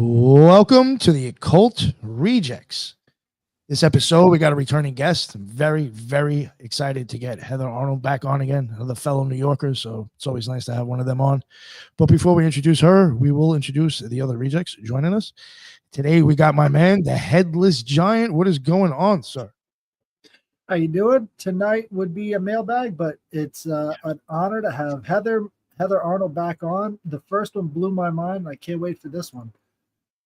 Welcome to the Occult Rejects. This episode, we got a returning guest. I'm very, very excited to get Heather Arnold back on again, another fellow New Yorker, so it's always nice to have one of them on. But before we introduce her, we will introduce the other rejects joining us. Today, we got my man, the Headless Giant. What is going on, sir? How you doing? Tonight would be a mailbag, but it's an honor to have Heather Arnold back on. The first one blew my mind. I can't wait for this one.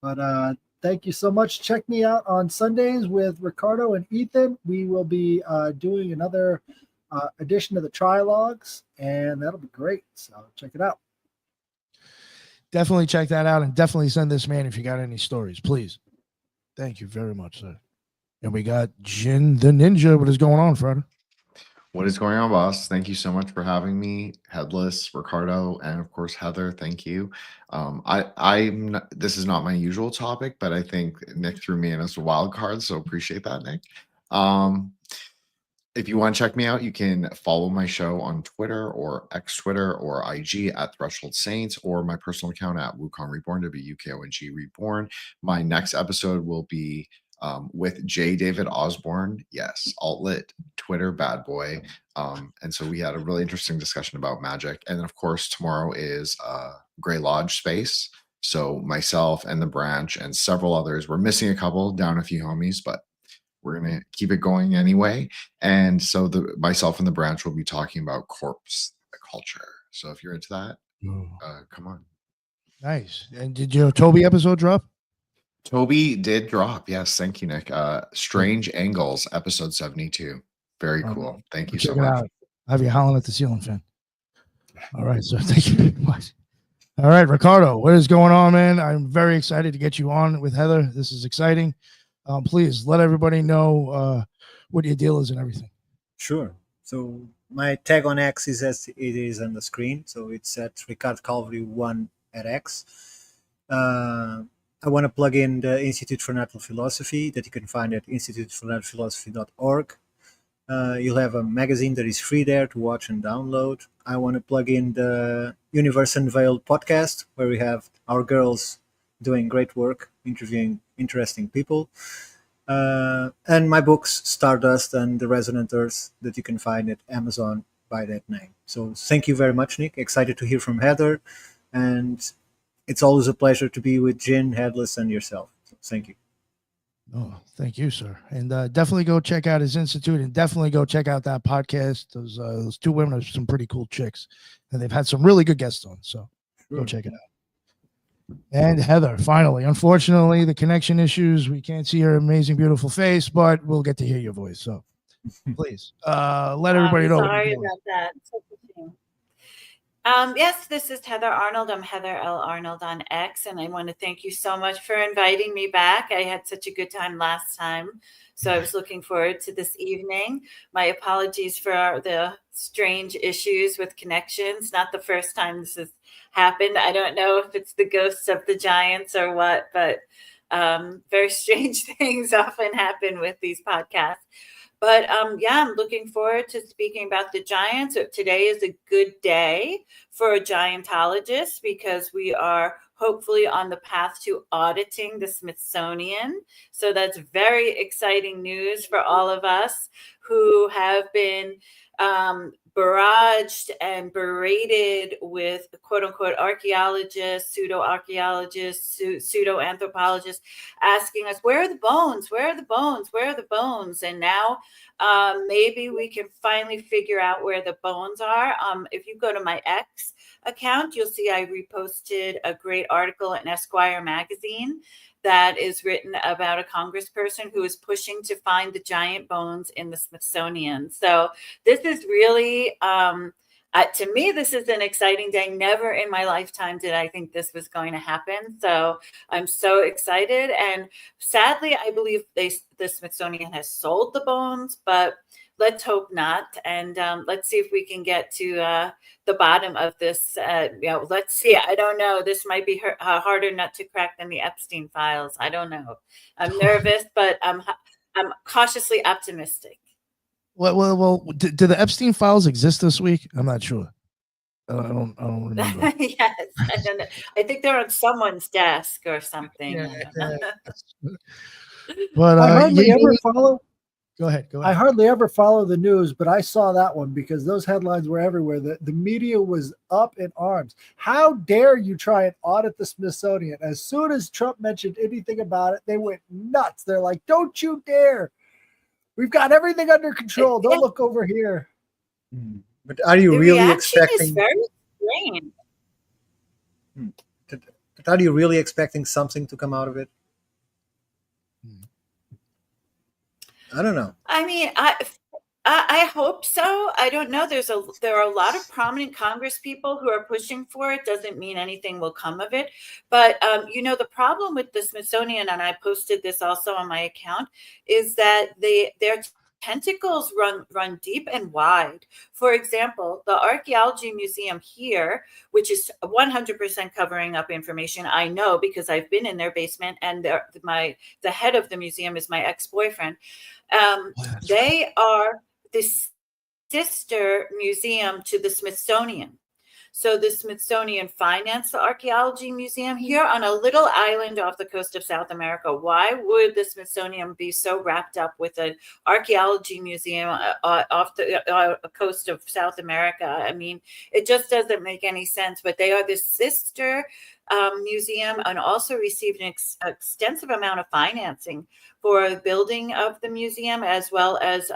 But thank you so much. Check me out on Sundays with Ricardo and Ethan. We will be doing another edition of the Trilogues, and that'll be great. So check it out. Definitely check that out, and definitely send this man if you got any stories, please. Thank you very much, sir. And we got Jin the Ninja. What is going on, Fred? What is going on, boss? Thank you so much for having me, Headless, Ricardo, and of course Heather. Thank you. This is not my usual topic, but I think Nick threw me in as a wild card, so appreciate that, Nick. If you want to check me out, you can follow my show on Twitter or X Twitter or IG at Threshold Saints, or my personal account at Wukong Reborn, WUKONG Reborn. My next episode will be with J. David Osborne. Yes, alt-lit Twitter bad boy. And so we had a really interesting discussion about magic. And then, of course, tomorrow is Grey Lodge Space. So myself and the branch and several others, we're missing a couple, down a few homies, but we're going to keep it going anyway. And so myself and the branch will be talking about corpse culture. So if you're into that, come on. Nice. And did your Toby episode drop? Toby did drop. Yes. Thank you, Nick. Strange Angles, episode 72. Very cool. Thank you so much. I have you howling at the ceiling fan. All right. So thank you very much. All right, Ricardo, what is going on, man? I'm very excited to get you on with Heather. This is exciting. Please let everybody know what your deal is and everything. Sure. So my tag on X is as it is on the screen. So it's at Ricard Calvary 1 at X. I want to plug in the Institute for Natural Philosophy that you can find at institutefornaturalphilosophy.org. You'll have a magazine that is free there to watch and download. I want to plug in the Universe Unveiled podcast, where we have our girls doing great work, interviewing interesting people. And my books, Stardust and The Resonant Earth, that you can find at Amazon by that name. So thank you very much, Nick. Excited to hear from Heather. And it's always a pleasure to be with Jin, Headless, and yourself. So thank you. Oh, thank you, sir. And definitely go check out his institute, and definitely go check out that podcast. Those two women are some pretty cool chicks, and they've had some really good guests on. So Go check it out. And Heather, finally, unfortunately, the connection issues. We can't see your amazing, beautiful face, but we'll get to hear your voice. So please let everybody know. Sorry about that. Yes, this is Heather Arnold. I'm Heather L. Arnold on X, and I want to thank you so much for inviting me back. I had such a good time last time, so I was looking forward to this evening. My apologies for the strange issues with connections. Not the first time this has happened. I don't know if it's the ghosts of the giants or what, but very strange things often happen with these podcasts. But I'm looking forward to speaking about the giants. Today is a good day for a giantologist because we are hopefully on the path to auditing the Smithsonian. So that's very exciting news for all of us who have been barraged and berated with quote unquote archaeologists, pseudo-archaeologists, pseudo-anthropologists asking us, where are the bones? Where are the bones? Where are the bones? And now maybe we can finally figure out where the bones are. If you go to my X account, you'll see I reposted a great article in Esquire magazine that is written about a congressperson who is pushing to find the giant bones in the Smithsonian. So this is really, to me, this is an exciting day. Never in my lifetime did I think this was going to happen. So I'm so excited. And sadly, I believe the Smithsonian has sold the bones, but let's hope not. And let's see if we can get to the bottom of this. Let's see. I don't know. This might be a harder nut to crack than the Epstein files. I don't know. I'm nervous, but I'm cautiously optimistic. Well, do the Epstein files exist this week? I'm not sure. I don't remember. Yes, I don't know. I think they're on someone's desk or something. Yeah, I don't know. but I hardly yeah, ever follow. go ahead. Go I ahead. hardly ever follow the news, but I saw that one because those headlines were everywhere. The media was up in arms. How dare you try and audit the Smithsonian? As soon as Trump mentioned anything about it, they went nuts. They're like, "Don't you dare! We've got everything under control. Don't Yeah, look over here." But are you the really reaction is expecting? very strange. But are you really expecting something to come out of it? I don't know. I mean, I hope so. I don't know. There are a lot of prominent Congress people who are pushing for it. Doesn't mean anything will come of it. But the problem with the Smithsonian, and I posted this also on my account, is that their tentacles run deep and wide. For example, the Archaeology Museum here, which is 100% covering up information, I know because I've been in their basement, and the head of the museum is my ex-boyfriend. They are the sister museum to the Smithsonian. So the Smithsonian financed the Archaeology Museum here on a little island off the coast of South America. Why would the Smithsonian be so wrapped up with an archaeology museum off the coast of South America? I mean, it just doesn't make any sense. But they are the sister museum and also received an extensive amount of financing for the building of the museum, as well as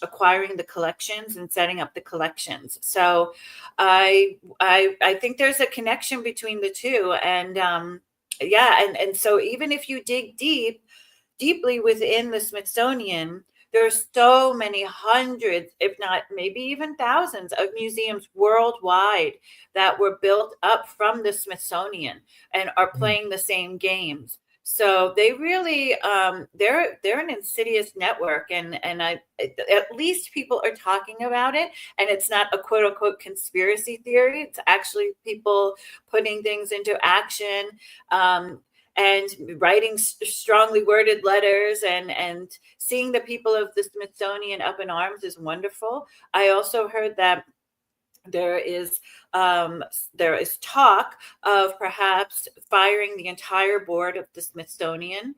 acquiring the collections and setting up the collections. So I think there's a connection between the two. And and so even if you dig deeply within the Smithsonian, there's so many hundreds, if not maybe even thousands, of museums worldwide that were built up from the Smithsonian and are playing the same games. So they really they're an insidious network, and at least people are talking about it, and it's not a quote unquote conspiracy theory. It's actually people putting things into action. And writing strongly worded letters, and seeing the people of the Smithsonian up in arms is wonderful. I also heard that there is talk of perhaps firing the entire board of the Smithsonian,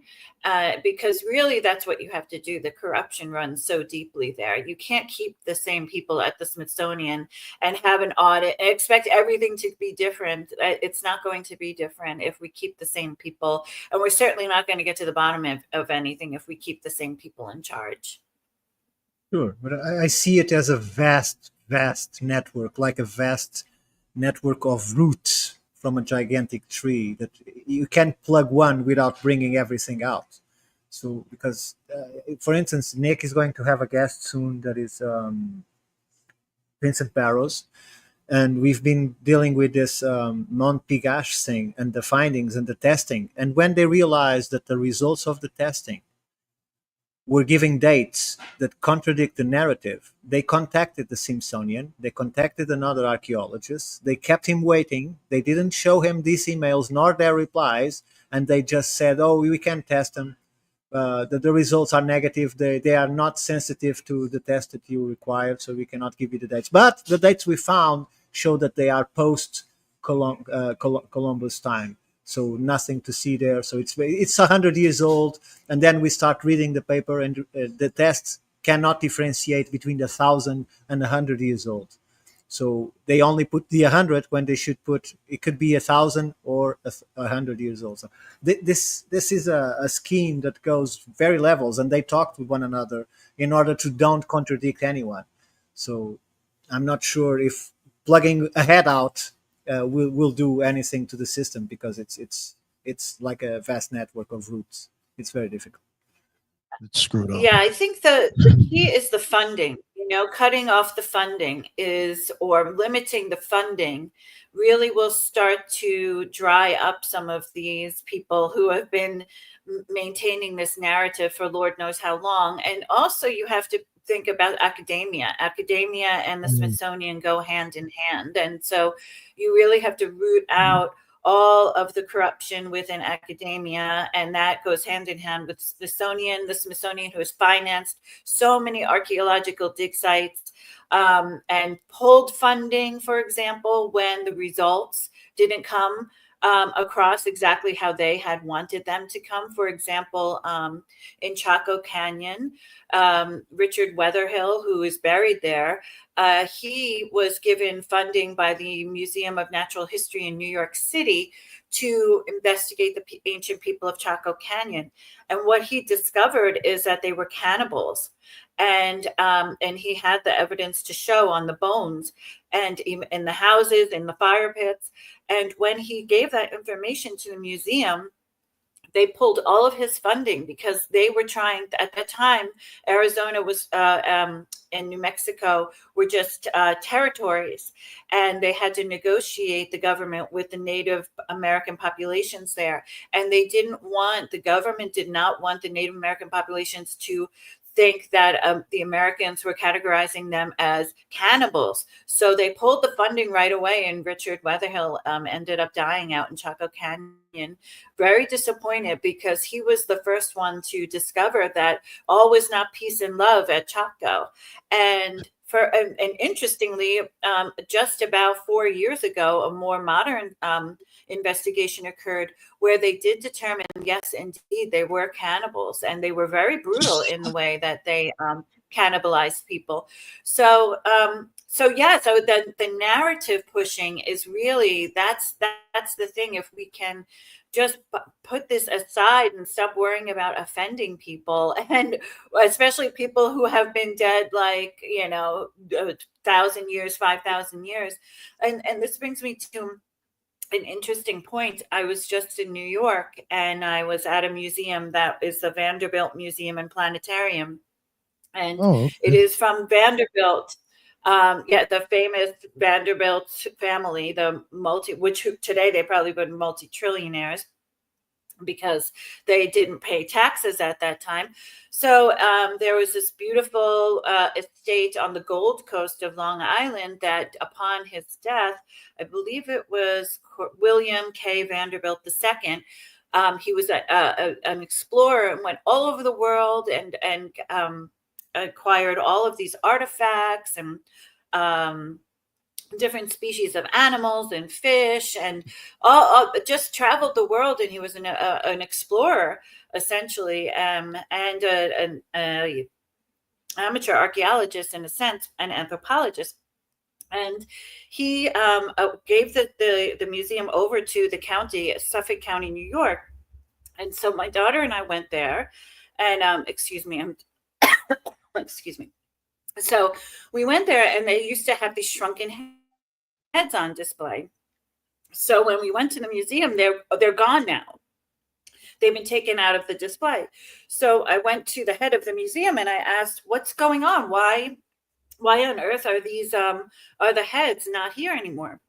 because really that's what you have to do. The corruption runs so deeply there. You can't keep the same people at the Smithsonian and have an audit and expect everything to be different. It's not going to be different if we keep the same people, and we're certainly not going to get to the bottom of anything if we keep the same people in charge. Sure, but I see it as a vast network, like a vast network of roots from a gigantic tree that you can't plug one without bringing everything out. So, because, for instance, Nick is going to have a guest soon that is Vincent Barrows, and we've been dealing with this Mont Pigache thing and the findings and the testing. And when they realized that the results of the testing were giving dates that contradict the narrative, they contacted the Smithsonian, they contacted another archaeologist, they kept him waiting, they didn't show him these emails nor their replies, and they just said, oh, we can't test them, the results are negative, they are not sensitive to the test that you required, so we cannot give you the dates. But the dates we found show that they are post Columbus time. So nothing to see there. So it's 100 years old, and then we start reading the paper, and the tests cannot differentiate between the 1,000 and 100 years old. So they only put the 100 when they should put it could be 1,000 or 100 years old. So this is a scheme that goes very levels, and they talk with one another in order to don't contradict anyone. So I'm not sure if plugging a head out will do anything to the system, because it's like a vast network of roots. It's very difficult. It's screwed up. Yeah, I think the key is the funding. Cutting off the funding or limiting the funding really will start to dry up some of these people who have been maintaining this narrative for Lord knows how long. And also you have to think about academia. Academia and the Smithsonian go hand in hand. And so you really have to root out all of the corruption within academia, and that goes hand in hand with the Smithsonian, who has financed so many archaeological dig sites, and pulled funding, for example, when the results didn't come across exactly how they had wanted them to come. For example, in Chaco Canyon, Richard Weatherhill, who is buried there, he was given funding by the Museum of Natural History in New York City to investigate the ancient people of Chaco Canyon. And what he discovered is that they were cannibals. And he had the evidence to show on the bones and in the houses, in the fire pits. And when he gave that information to the museum, they pulled all of his funding because they were trying, at that time, Arizona was and New Mexico were just territories, and they had to negotiate the government with the Native American populations there. And the government did not want the Native American populations to think that the Americans were categorizing them as cannibals. So they pulled the funding right away, and Richard Weatherhill ended up dying out in Chaco Canyon. Very disappointed, because he was the first one to discover that all was not peace and love at Chaco. And interestingly, just about 4 years ago, a more modern investigation occurred where they did determine, yes, indeed, they were cannibals, and they were very brutal in the way that they cannibalized people. So the narrative pushing is really, that's the thing. If we can just put this aside and stop worrying about offending people, and especially people who have been dead, 1,000 years, 5,000 years. And this brings me to an interesting point. I was just in New York, and I was at a museum that is the Vanderbilt Museum and Planetarium. And it is from Vanderbilt. The famous Vanderbilt family, which today they probably would be multi-trillionaires, because they didn't pay taxes at that time. So there was this beautiful estate on the Gold Coast of Long Island that, upon his death, I believe it was William K. Vanderbilt II, he was an explorer and went all over the world and acquired all of these artifacts and different species of animals and fish, and all just traveled the world. And he was an explorer, essentially, and an amateur archaeologist, in a sense, an anthropologist. And he gave the museum over to the county, Suffolk County, New York. And so my daughter and I went there, and excuse me. So we went there, and they used to have these shrunken heads on display. So when we went to the museum, they're gone now. They've been taken out of the display. So I went to the head of the museum and I asked, "What's going on? Why on earth are the heads not here anymore?"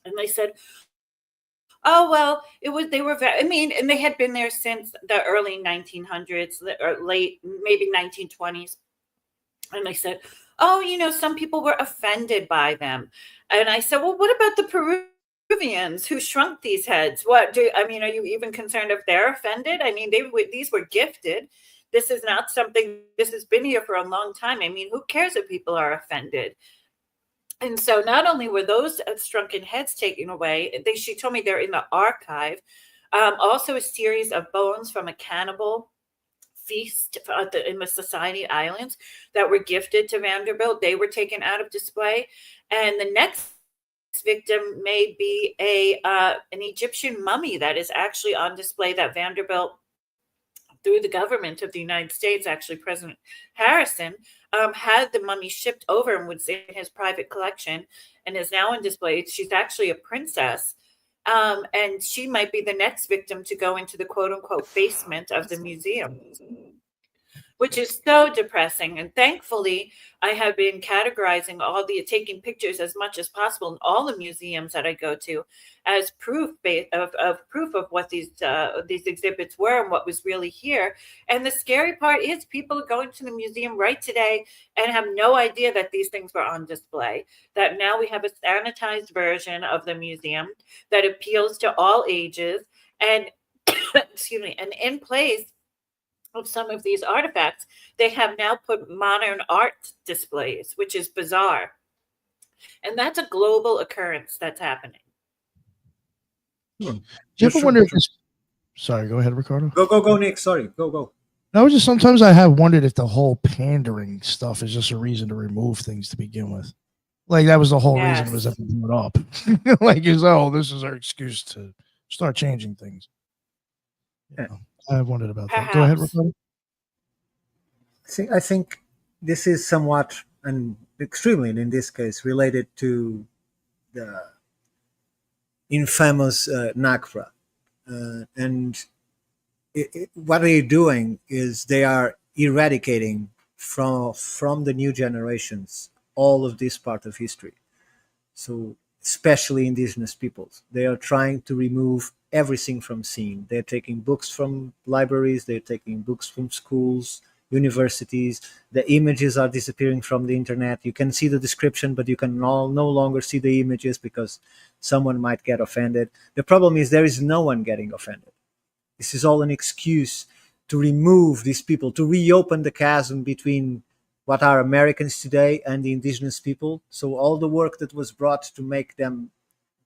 And they said, "Oh, well, and they had been there since the early 1900s or late, maybe 1920s." And they said, "Oh, some people were offended by them." And I said, "Well, what about the Peruvians who shrunk these heads? Are you even concerned if they're offended? I mean, these were gifted. This is not something, this has been here for a long time. I mean, who cares if people are offended?" And so not only were those shrunken heads taken away, she told me they're in the archive. Also a series of bones from a cannibal feast in the Society Islands that were gifted to Vanderbilt. They were taken out of display. And the next victim may be an Egyptian mummy that is actually on display, that Vanderbilt, through the government of the United States, actually President Harrison, had the mummy shipped over and was in his private collection and is now on display. She's actually a princess. And she might be the next victim to go into the quote unquote basement of the museum. which is so depressing. And thankfully, I have been categorizing taking pictures as much as possible in all the museums that I go to as proof of what these exhibits were and what was really here. And the scary part is people are going to the museum right today and have no idea that these things were on display. That now we have a sanitized version of the museum that appeals to all ages. And excuse me, and in place of some of these artifacts, they have now put modern art displays, which is bizarre. And that's a global occurrence that's happening. Do you ever wonder if this? Sorry, go ahead, Ricardo. Go, Nick. Sorry, go. No, just sometimes I have wondered if the whole pandering stuff is just a reason to remove things to begin with. Like that was the whole reason it was ever brought up. Like, this is our excuse to start changing things. You know, I've wondered about that. Go ahead, Ricardo. I think this is somewhat, and extremely in this case, related to the infamous NACRA. And what they're doing is they are eradicating from the new generations all of this part of history. So especially indigenous peoples, they are trying to remove everything from scene. They're taking books from libraries, they're taking books from schools, universities. The images are disappearing from the internet. You can see the description, but you can no longer see the images because someone might get offended. The problem is there is no one getting offended. This is all an excuse to remove these people, to reopen the chasm between what are Americans today and the indigenous people. So all the work that was brought to make them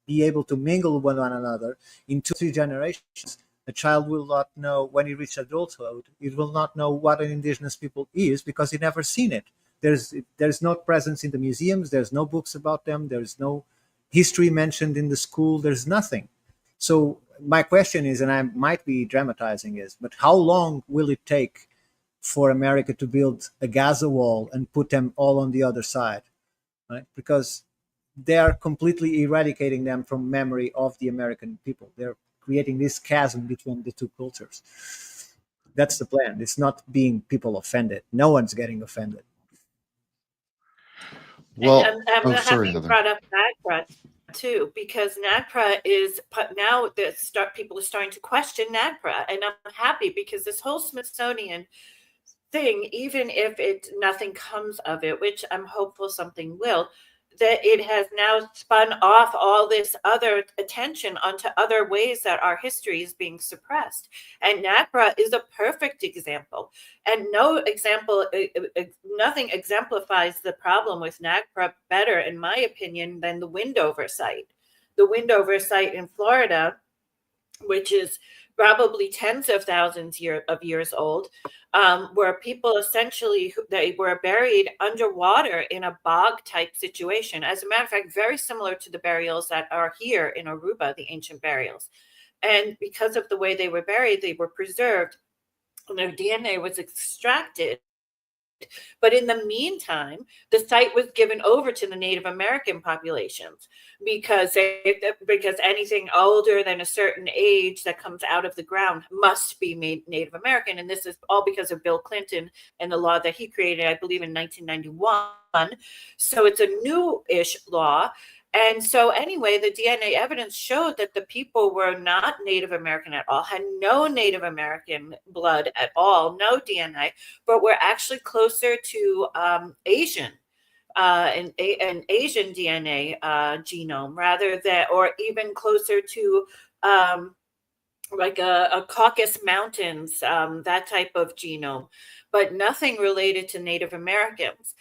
be able to mingle with one another in 2-3 generations, a child will not know when he reaches adulthood. It will not know what an indigenous people is because he never seen it. There's no presence in the museums. There's no books about them. There's no history mentioned in the school. There's nothing. So my question is, and I might be dramatizing is, but how long will it take for America to build a Gaza wall and put them all on the other side, right? Because they are completely eradicating them from memory of the American people. They're creating this chasm between the two cultures. That's the plan. It's not being people offended. No one's getting offended. Well, I'm sorry, happy you Heather. brought up NAGPRA too, because NAGPRA is now people are starting to question NAGPRA, and I'm happy because this whole Smithsonian thing, even if nothing comes of it, which I'm hopeful something will, that it has now spun off all this other attention onto other ways that our history is being suppressed. And NAGPRA is a perfect example. And nothing exemplifies the problem with NAGPRA better, in my opinion, than the Windover site. The Windover site in Florida, which is probably tens of thousands of years old, where people essentially they were buried underwater in a bog type situation. As a matter of fact, very similar to the burials that are here in Aruba, the ancient burials. And because of the way they were buried, they were preserved and their DNA was extracted. But in the meantime, the site was given over to the Native American populations because anything older than a certain age that comes out of the ground must be made Native American. And this is all because of Bill Clinton and the law that he created, I believe, in 1991. So it's a new-ish law. And so anyway, the DNA evidence showed that the people were not Native American at all, had no Native American blood at all, no DNA, but were actually closer to Asian, an Asian DNA genome rather than, or even closer to like a Caucasus Mountains, that type of genome, but nothing related to Native Americans,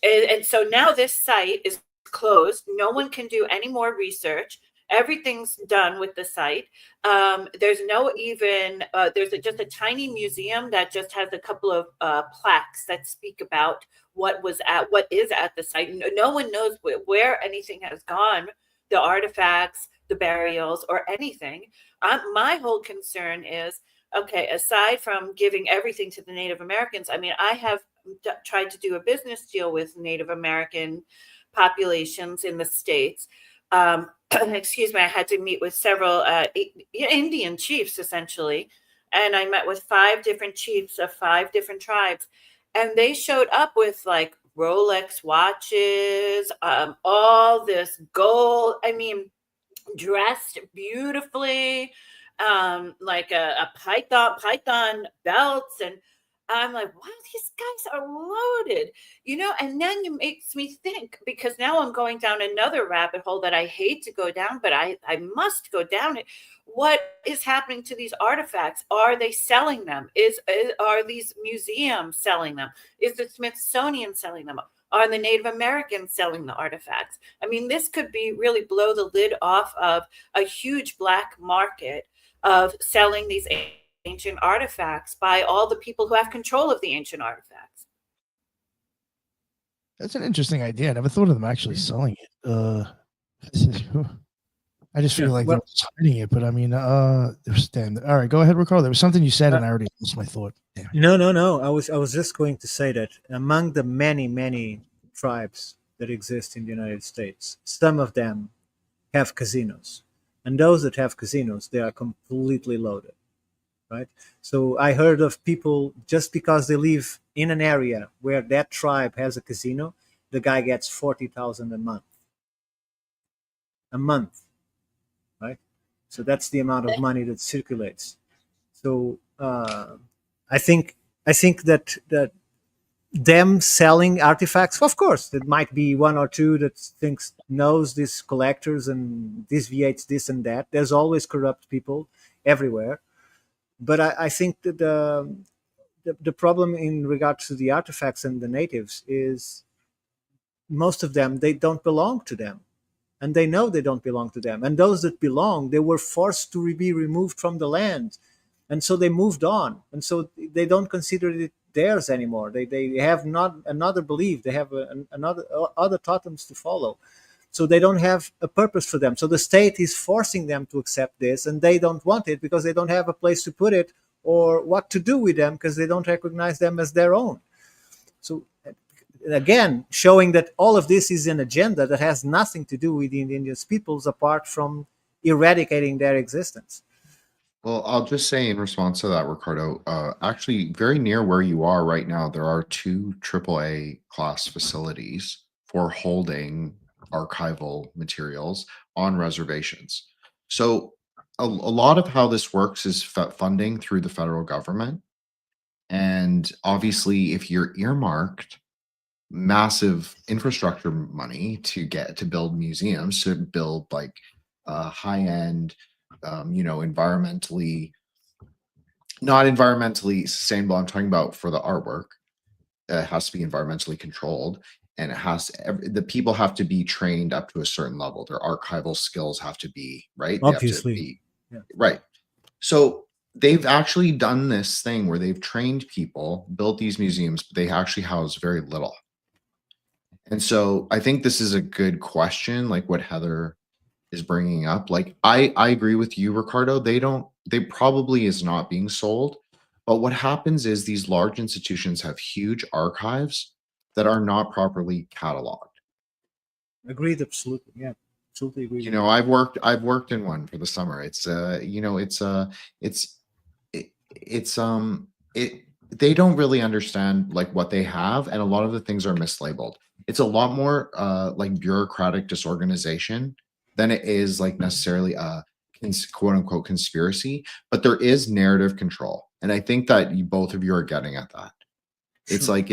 and so now this site is closed. No one can do any more research. Everything's done with the site. There's just a tiny museum that just has a couple of plaques that speak about what is at the site. No one knows where anything has gone, the artifacts, the burials, or anything. My whole concern is, okay, aside from giving everything to the Native Americans, I mean, I have tried to do a business deal with Native American populations in the States. Excuse me, I had to meet with several Indian chiefs, essentially, and I met with 5 different chiefs of 5 different tribes, and they showed up with like Rolex watches, all this gold. I mean, dressed beautifully, like a python belts, and I'm like, wow, these guys are loaded, and then it makes me think, because now I'm going down another rabbit hole that I hate to go down, but I must go down it. What is happening to these artifacts? Are they selling them? Are these museums selling them? Is the Smithsonian selling them? Are the Native Americans selling the artifacts? I mean, this could be really blow the lid off of a huge black market of selling these ancient artifacts by all the people who have control of the ancient artifacts. That's an interesting idea. I never thought of them actually selling it. I just feel Yeah, like well- they're just hiding it, but I mean, there's damn. All right, go ahead, Ricardo. There was something you said, and I already lost my thought. Damn. No. I was just going to say that among the many tribes that exist in the United States, some of them have casinos, and those that have casinos, they are completely loaded, right? So I heard of people, just because they live in an area where that tribe has a casino, the guy gets $40,000 a month, right? So that's the amount of money that circulates. So I think that them selling artifacts, of course, there might be one or two that knows these collectors and deviates this and that. There's always corrupt people everywhere, but I think that the problem in regards to the artifacts and the natives is most of them, they don't belong to them, and they know they don't belong to them. And those that belong, they were forced to be removed from the land, and so they moved on, and so they don't consider it theirs anymore. They have not another belief. They have another other totems to follow, so they don't have a purpose for them. So the state is forcing them to accept this, and they don't want it because they don't have a place to put it or what to do with them, because they don't recognize them as their own. So again, showing that all of this is an agenda that has nothing to do with the indigenous peoples apart from eradicating their existence. Well, I'll just say in response to that, Ricardo, actually, very near where you are right now, there are 2 AAA class facilities for holding archival materials on reservations. So a lot of how this works is funding through the federal government. And obviously, if you're earmarked massive infrastructure money to build museums, to build like high-end, environmentally, not environmentally sustainable. I'm talking about for the artwork. It has to be environmentally controlled, and the people have to be trained up to a certain level. Their archival skills have to be right. They have to Obviously. be Yeah. right. So they've actually done this thing where they've trained people, built these museums, but they actually house very little. And so I think this is a good question, like what Heather is bringing up. Like I agree with you, Ricardo. They probably is not being sold. But what happens is these large institutions have huge archives that are not properly cataloged. Agreed, absolutely. Yeah, absolutely agree. I've worked in one for the summer. They don't really understand like what they have, and a lot of the things are mislabeled. It's a lot more like bureaucratic disorganization than it is like necessarily a quote unquote conspiracy, but there is narrative control. And I think that both of you are getting at that. It's like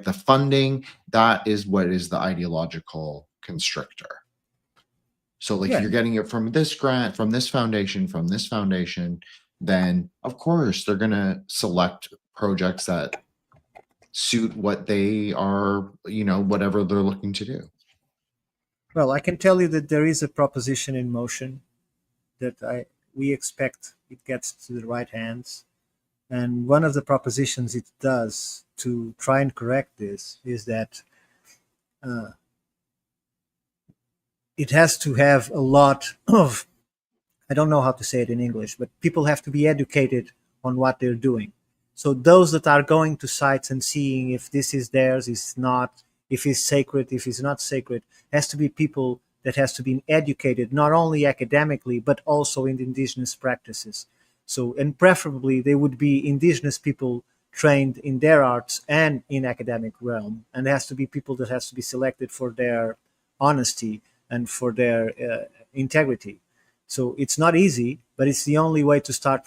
the funding, that is what is the ideological constrictor. So like if you're getting it from this grant, from this foundation, then of course they're going to select projects that suit what they are, whatever they're looking to do. Well, I can tell you that there is a proposition in motion that we expect it gets to the right hands. And one of the propositions it does to try and correct this is that it has to have a lot of, I don't know how to say it in English, but people have to be educated on what they're doing. So those that are going to sites and seeing if this is theirs, is not, if it's sacred, if it's not sacred, has to be people that has to be educated, not only academically, but also in the indigenous practices. So, and preferably they would be indigenous people trained in their arts and in academic realm, and it has to be people that has to be selected for their honesty and for their integrity. So it's not easy, but it's the only way to start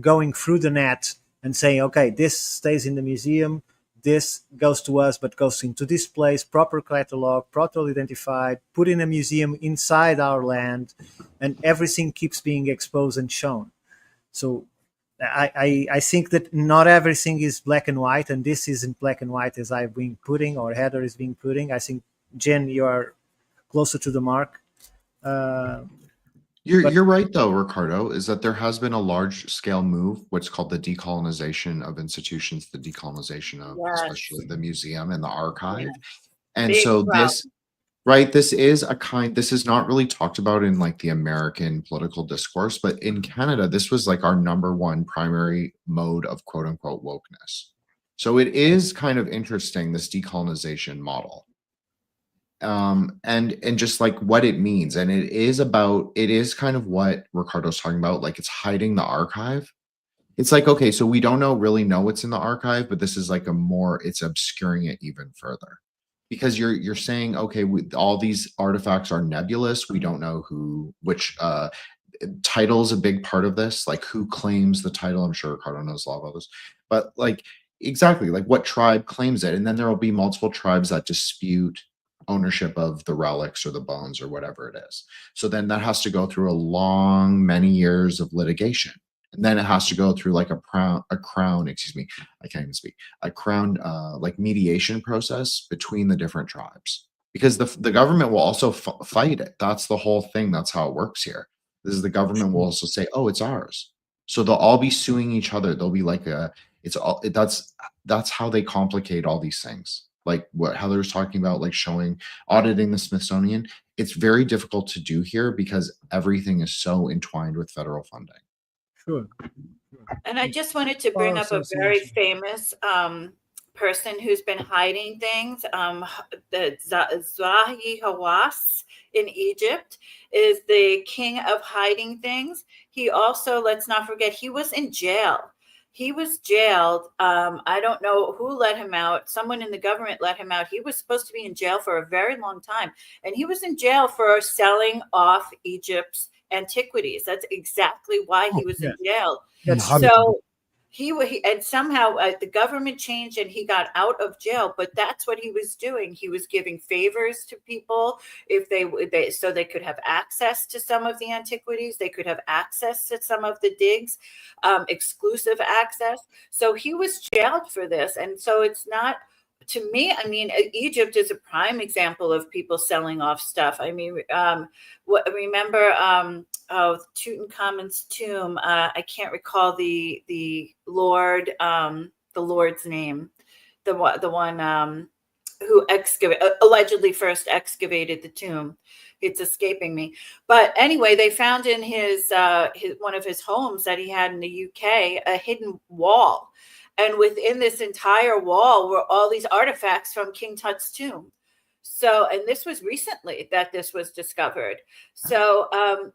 going through the net and saying, okay, this stays in the museum, this goes to us, but goes into this place, proper catalog, properly identified, put in a museum inside our land, and everything keeps being exposed and shown. So I think that not everything is black and white, and this isn't black and white as I've been putting, or Heather is being putting. I think, Jen, you are closer to the mark. You're right though, Ricardo, is that there has been a large scale move, what's called the decolonization of institutions, the decolonization of especially the museum and the archive. And Big so problem. this is not really talked about in like the American political discourse, but in Canada, this was like our number one primary mode of quote unquote wokeness. So it is kind of interesting, this decolonization model. And just like what it means, and it is kind of what Ricardo's talking about, like it's hiding the archive. It's like, okay, so we don't really know what's in the archive, but this is like it's obscuring it even further, because you're saying, okay, all these artifacts are nebulous, we don't know which title is a big part of this, like who claims the title. I'm sure Ricardo knows a lot about this, but like exactly like what tribe claims it, and then there will be multiple tribes that dispute ownership of the relics or the bones or whatever it is. So then that has to go through many years of litigation. And then it has to go through like a crown, excuse me, I can't even speak, a crown like mediation process between the different tribes, because the government will also fight it. That's the whole thing. That's how it works here. This is the government will also say, oh, it's ours. So they'll all be suing each other. They'll be like that's how they complicate all these things. Like what Heather was talking about, like auditing the Smithsonian. It's very difficult to do here because everything is so entwined with federal funding. Sure. And I just wanted to bring up a very famous person who's been hiding things. The Zahi Hawass in Egypt is the king of hiding things. He also, let's not forget, he was in jail. He was jailed. I don't know who let him out. Someone in the government let him out. He was supposed to be in jail for a very long time. And he was in jail for selling off Egypt's antiquities. That's exactly why he was in jail. So he and somehow the government changed and he got out of jail, but that's what he was doing. He was giving favors to people if they so they could have access to some of the antiquities, they could have access to some of the digs, exclusive access. So he was jailed for this. And so it's not, to me, I mean, Egypt is a prime example of people selling off stuff. I mean, remember Tutankhamun's tomb. I can't recall the Lord's name, the one who allegedly first excavated the tomb. It's escaping me, but anyway, they found in his one of his homes that he had in the UK a hidden wall. And within this entire wall were all these artifacts from King Tut's tomb. So, and this was recently that this was discovered. So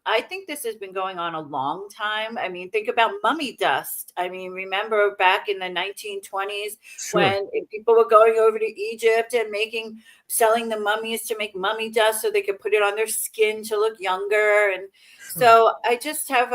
I think this has been going on a long time. I mean, think about mummy dust. I mean, remember back in the 1920s when people were going over to Egypt and selling the mummies to make mummy dust so they could put it on their skin to look younger. And so I just have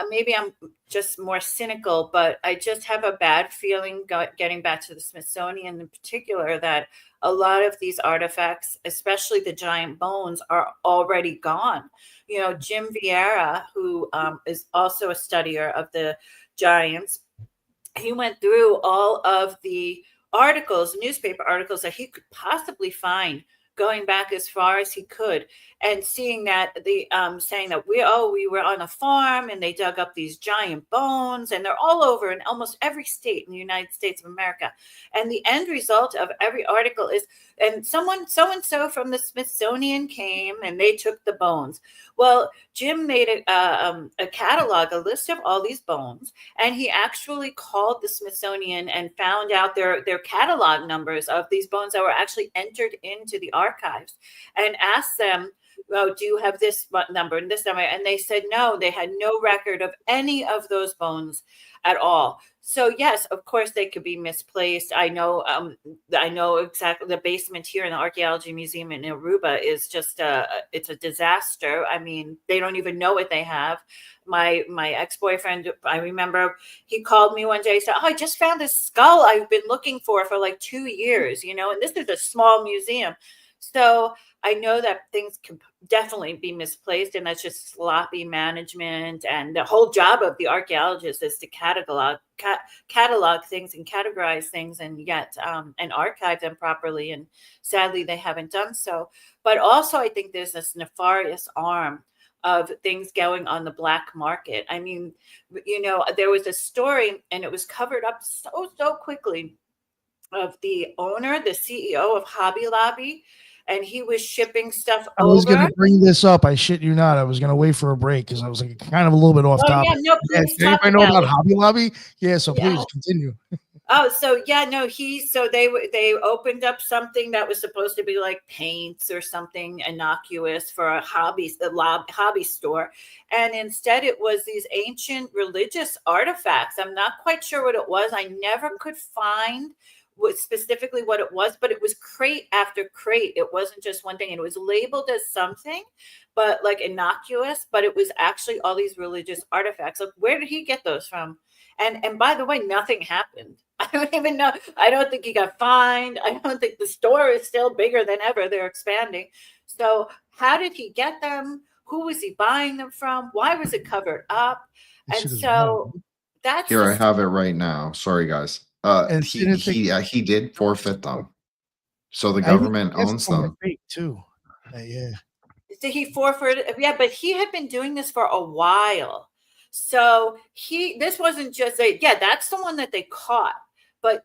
maybe I'm just more cynical, but I just have a bad feeling getting back to the Smithsonian in particular, that a lot of these artifacts, especially the giant bones, are already gone. You know, Jim Vieira, who is also a studier of the giants, he went through all of the newspaper articles that he could possibly find, going back as far as he could, and seeing that saying that we were on a farm and they dug up these giant bones, and they're all over in almost every state in the United States of America. And the end result of every article is, and someone so-and-so from the Smithsonian came and they took the bones. Well, Jim made a catalog, a list of all these bones, and he actually called the Smithsonian and found out their catalog numbers of these bones that were actually entered into the archives, and asked them, "Oh, do you have this number and this number?" And they said no, they had no record of any of those bones at all. So yes, of course they could be misplaced. I know exactly. The basement here in the Archaeology Museum in Aruba is just it's a disaster. I mean, they don't even know what they have. My ex-boyfriend, I remember he called me one day, said, "Oh, I just found this skull I've been looking for like 2 years, and this is a small museum." So I know that things can definitely be misplaced, and that's just sloppy management. And the whole job of the archaeologist is to catalog things and categorize things, and archive them properly. And sadly, they haven't done so. But also, I think there's this nefarious arm of things going on the black market. I mean, there was a story, and it was covered up so quickly, of the owner, the CEO of Hobby Lobby, and he was shipping stuff I was over. going to bring this up. I shit you not. I was going to wait for a break because I was like kind of a little bit off Oh topic. yeah, no, Yeah, please does talk anybody know about about it. Hobby Lobby? Yeah, so Yeah. please continue. Oh, so yeah, no, they opened up something that was supposed to be like paints or something innocuous for a hobby store, and instead it was these ancient religious artifacts. I'm not quite sure what it was. I never could find specifically what it was, but it was crate after crate. It wasn't just one thing. It was labeled as something, but like innocuous, but it was actually all these religious artifacts. Like, where did he get those from? And by the way, nothing happened. I don't even know. I don't think he got fined. I don't think the store is still bigger than ever. They're expanding. So how did he get them? Who was he buying them from? Why was it covered up? This And shit is so wild. that's Here I just, have it right now. Sorry, guys. And didn't think He did forfeit them, so the I think government that's owns some were them. fake too. Yeah. did he forfeit? Yeah, but he had been doing this for a while. So this wasn't just that's the one that they caught, but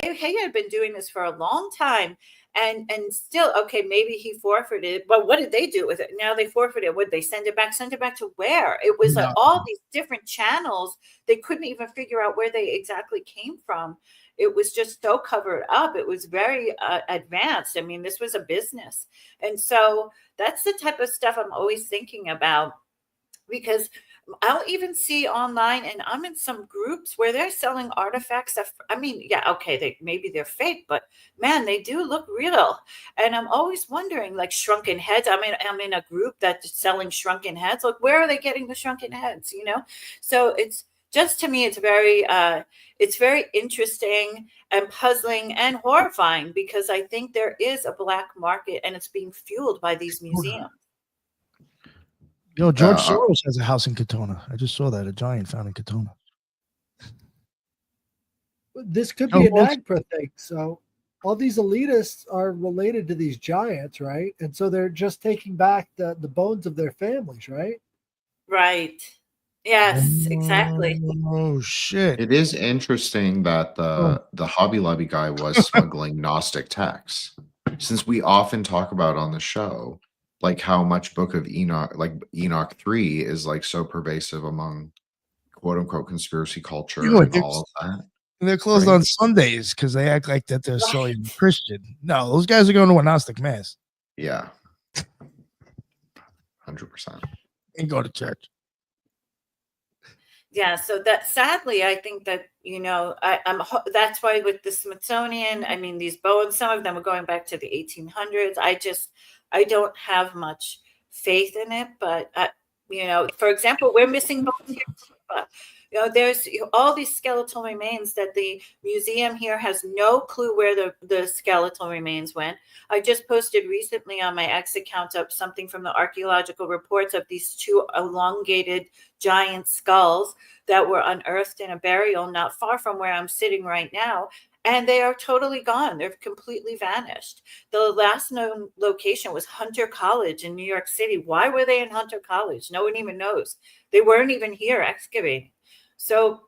he had been doing this for a long time, and still, okay, maybe he forfeited, but what did they do with it? Now they forfeited. Would they send it back? Send it back to where? It was like No. all these different channels. They couldn't even figure out where they exactly came from. It was just so covered up. It was very advanced. I mean, this was a business, and so that's the type of stuff I'm always thinking about, because I'll even see online, and I'm in some groups where they're selling artifacts that, I mean, yeah, okay, maybe they're fake, but man, they do look real. And I'm always wondering, like shrunken heads. I'm in a group that's selling shrunken heads. Like, where are they getting the shrunken heads? So it's just, to me, it's very interesting and puzzling and horrifying, because I think there is a black market, and it's being fueled by these museums. Yo, George Uh, Soros has a house in Katona. I just saw that, a giant found in Katona. This could Oh, be a well, NAGPRA thing. So all these elitists are related to these giants, right? And so they're just taking back the bones of their families, right? Right. Yes, exactly. Oh shit. It is interesting that the Hobby Lobby guy was smuggling Gnostic texts, since we often talk about on the show, like how much Book of Enoch, like Enoch 3, is like so pervasive among quote unquote conspiracy culture You know what, and all of that. They're closed Right. on Sundays because they act like that they're selling Christian. No, those guys are going to a Gnostic mass Yeah. 100%. and go to church. Yeah, so that, sadly, I think that that's why with the Smithsonian, I mean, these bones, some of them are going back to the 1800s. I don't have much faith in it, but for example, we're missing bones here. There's all these skeletal remains that the museum here has no clue where the skeletal remains went. I just posted recently on my X account up something from the archaeological reports of these two elongated giant skulls that were unearthed in a burial not far from where I'm sitting right now. And they are totally gone. They've completely vanished. The last known location was Hunter College in New York City. Why were they in Hunter College? No one even knows. They weren't even here excavating. So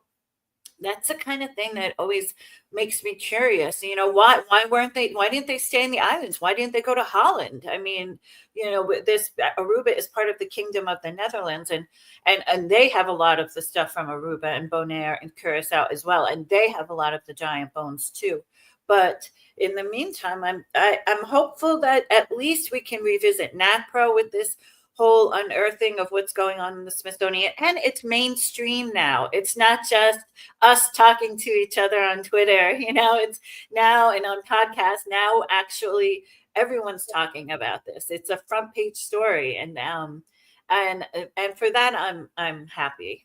that's the kind of thing that always makes me curious. Why didn't they stay in the islands? Why didn't they go to Holland? I mean, this Aruba is part of the Kingdom of the Netherlands, and they have a lot of the stuff from Aruba and Bonaire and Curacao as well, and they have a lot of the giant bones too. But in the meantime, I'm hopeful that at least we can revisit NAPRO with this whole unearthing of what's going on in the Smithsonian, and it's mainstream now. It's not just us talking to each other on Twitter, it's now, and on podcasts now, actually everyone's talking about this. It's a front page story, and for that I'm happy.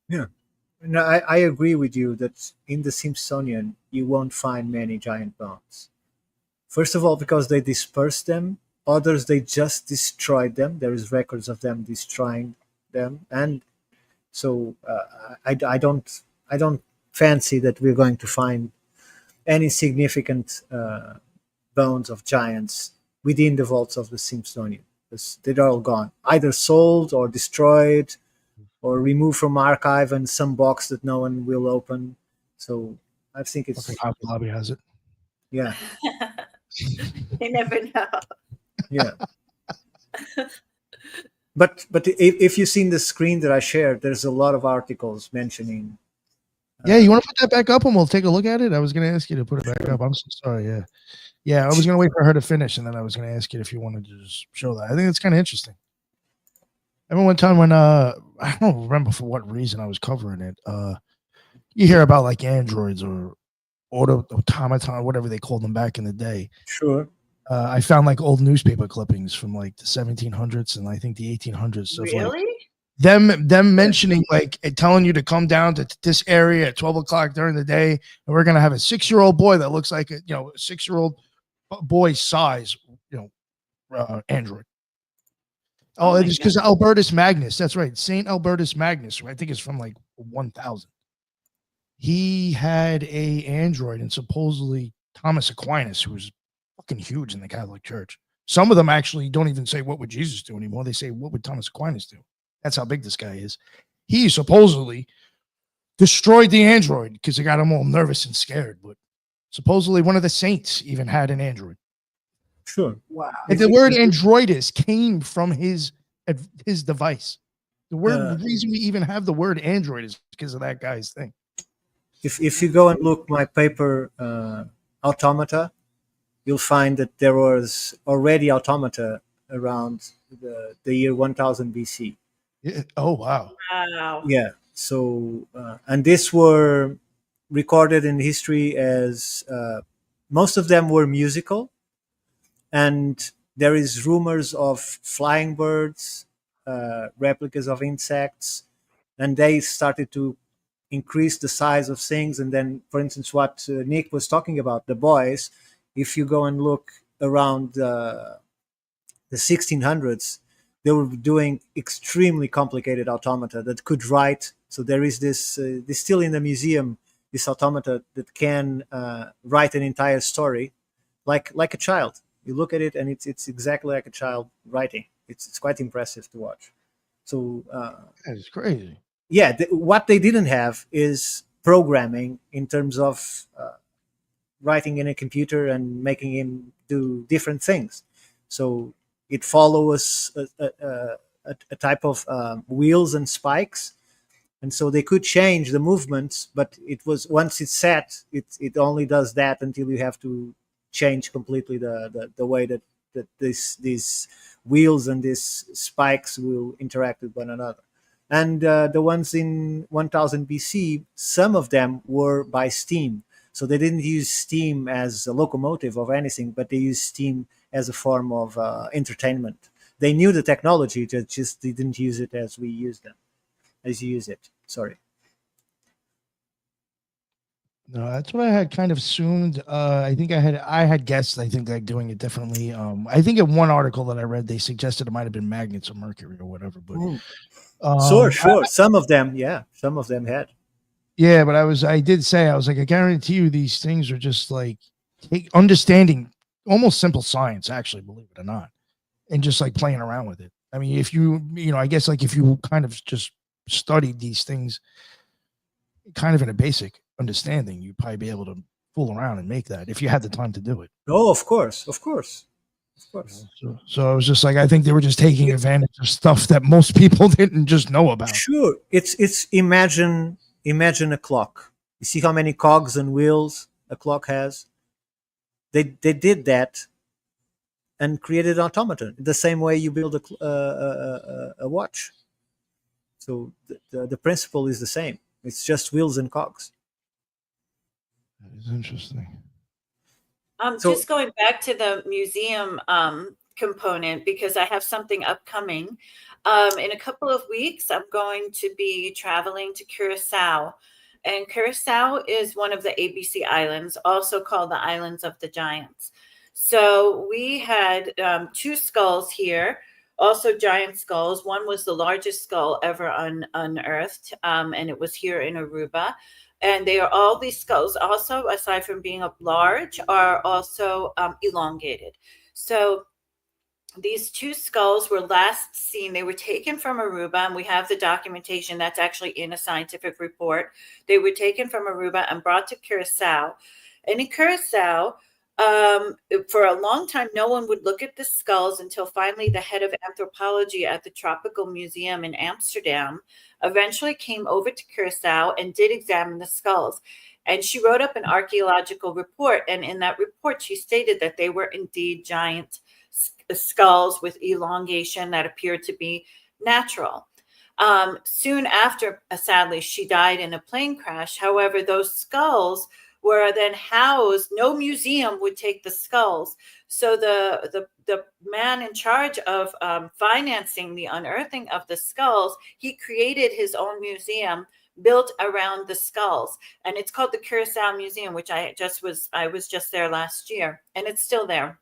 Yeah. No, I agree with you that in the Smithsonian you won't find many giant bones. First of all, because they dispersed them. Others, they just destroyed them. There is records of them destroying them, and so I don't fancy that we're going to find any significant bones of giants within the vaults of the Smithsonian. They're all gone, either sold or destroyed, or removed from archive in some box that no one will open. So I think it's Hobby Lobby has it. Yeah. You never know. Yeah. But if you've seen the screen that I shared, there's a lot of articles mentioning. Yeah, you want to put that back up and we'll take a look at it? I was going to ask you to put it back up. I'm so sorry. Yeah, I was going to wait for her to finish, and then I was going to ask you if you wanted to just show that. I think it's kind of interesting. I remember one time when I don't remember for what reason I was covering it. You hear about like androids or automaton, whatever they called them back in the day. Sure. I found like old newspaper clippings from like the 1700s and I think the 1800s. So really? Like them mentioning like telling you to come down to this area at 12 o'clock during the day, and we're gonna have a 6-year-old boy that looks like a 6-year-old boy's size, android. Oh, it's because Albertus Magnus. That's right, Saint Albertus Magnus. I think it's from like 1000. He had a android, and supposedly Thomas Aquinas, who was fucking huge in the Catholic Church. Some of them actually don't even say what would Jesus do anymore. They say what would Thomas Aquinas do. That's how big this guy is. He supposedly destroyed the android because it got him all nervous and scared. But supposedly one of the saints even had an android. Sure. Wow. And the word androidus came from his device. The reason we even have the word android is because of that guy's thing. If you go and look my paper automata, you'll find that there was already automata around the year 1000 BC. Yeah. Oh, wow. Wow. Yeah. So, and these were recorded in history as most of them were musical. And there is rumors of flying birds, replicas of insects, and they started to increase the size of things. And then, for instance, what Nick was talking about, the boys, if you go and look around the 1600s, they were doing extremely complicated automata that could write. So there is this still in the museum, this automata that can write an entire story like a child. You look at it and it's exactly like a child writing. It's quite impressive to watch. So that's crazy. Yeah, what they didn't have is programming in terms of writing in a computer and making him do different things. So it follows a type of wheels and spikes, and so they could change the movements, but it was once it's set, it only does that until you have to change completely the way that these wheels and these spikes will interact with one another. And the ones in 1000 BC, some of them were by steam. So they didn't use steam as a locomotive or anything, but they used steam as a form of entertainment. They knew the technology, just they didn't use it as we use them, as you use it. Sorry. No, that's what I had kind of assumed. I think I had guessed. I think like doing it differently. I think in one article that I read, they suggested it might have been magnets or mercury or whatever. But sure. Some of them had. Yeah, but I did say, I was like, I guarantee you these things are just like understanding almost simple science, actually, believe it or not, and just like playing around with it. I mean, if I guess like if you kind of just studied these things kind of in a basic understanding, you'd probably be able to fool around and make that if you had the time to do it. Oh, of course. So I was just like, I think they were just taking advantage of stuff that most people didn't just know about. Sure. It's imagine a clock. You see how many cogs and wheels a clock has. They did that and created an automaton the same way you build a watch. So the principle is the same. It's just wheels and cogs. That is interesting. So- Just going back to the museum component, because I have something upcoming. In a couple of weeks, I'm going to be traveling to Curacao. And Curacao is one of the ABC Islands, also called the Islands of the Giants. So we had 2 skulls here, also giant skulls. One was the largest skull ever unearthed, and it was here in Aruba. And they are all these skulls also, aside from being large, are also elongated. So these 2 skulls were last seen. They were taken from Aruba, and we have the documentation that's actually in a scientific report. They were taken from Aruba and brought to Curacao. And in Curacao, for a long time, no one would look at the skulls until finally the head of anthropology at the Tropical Museum in Amsterdam eventually came over to Curacao and did examine the skulls. And she wrote up an archaeological report. And in that report, she stated that they were indeed giant skulls with elongation that appeared to be natural. Soon after, sadly, she died in a plane crash. However, those skulls were then housed. No museum would take the skulls. So the man in charge of financing the unearthing of the skulls, he created his own museum built around the skulls, and it's called the Curacao Museum, which I was just there last year, and it's still there.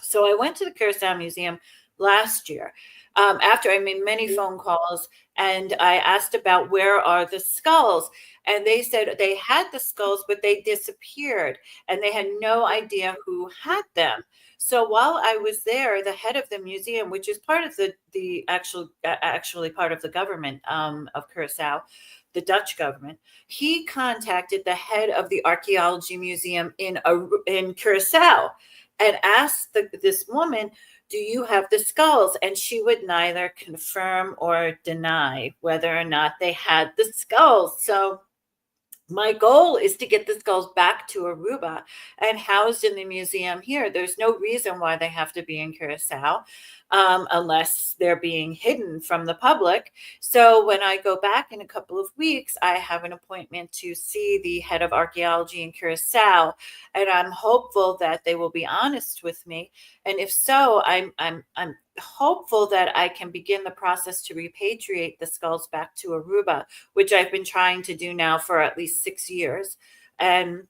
So I went to the Curacao Museum last year after I made many phone calls, and I asked about where are the skulls, and they said they had the skulls, but they disappeared, and they had no idea who had them. So while I was there, the head of the museum, which is part of the actually part of the government of Curacao, the Dutch government, he contacted the head of the archaeology museum in Curacao and asked this woman, do you have the skulls? And she would neither confirm or deny whether or not they had the skulls. So my goal is to get the skulls back to Aruba and housed in the museum here. There's no reason why they have to be in Curacao unless they're being hidden from the public. So when I go back in a couple of weeks, I have an appointment to see the head of archaeology in Curacao, and I'm hopeful that they will be honest with me. And if so, I'm hopeful that I can begin the process to repatriate the skulls back to Aruba, which I've been trying to do now for at least 6 years. And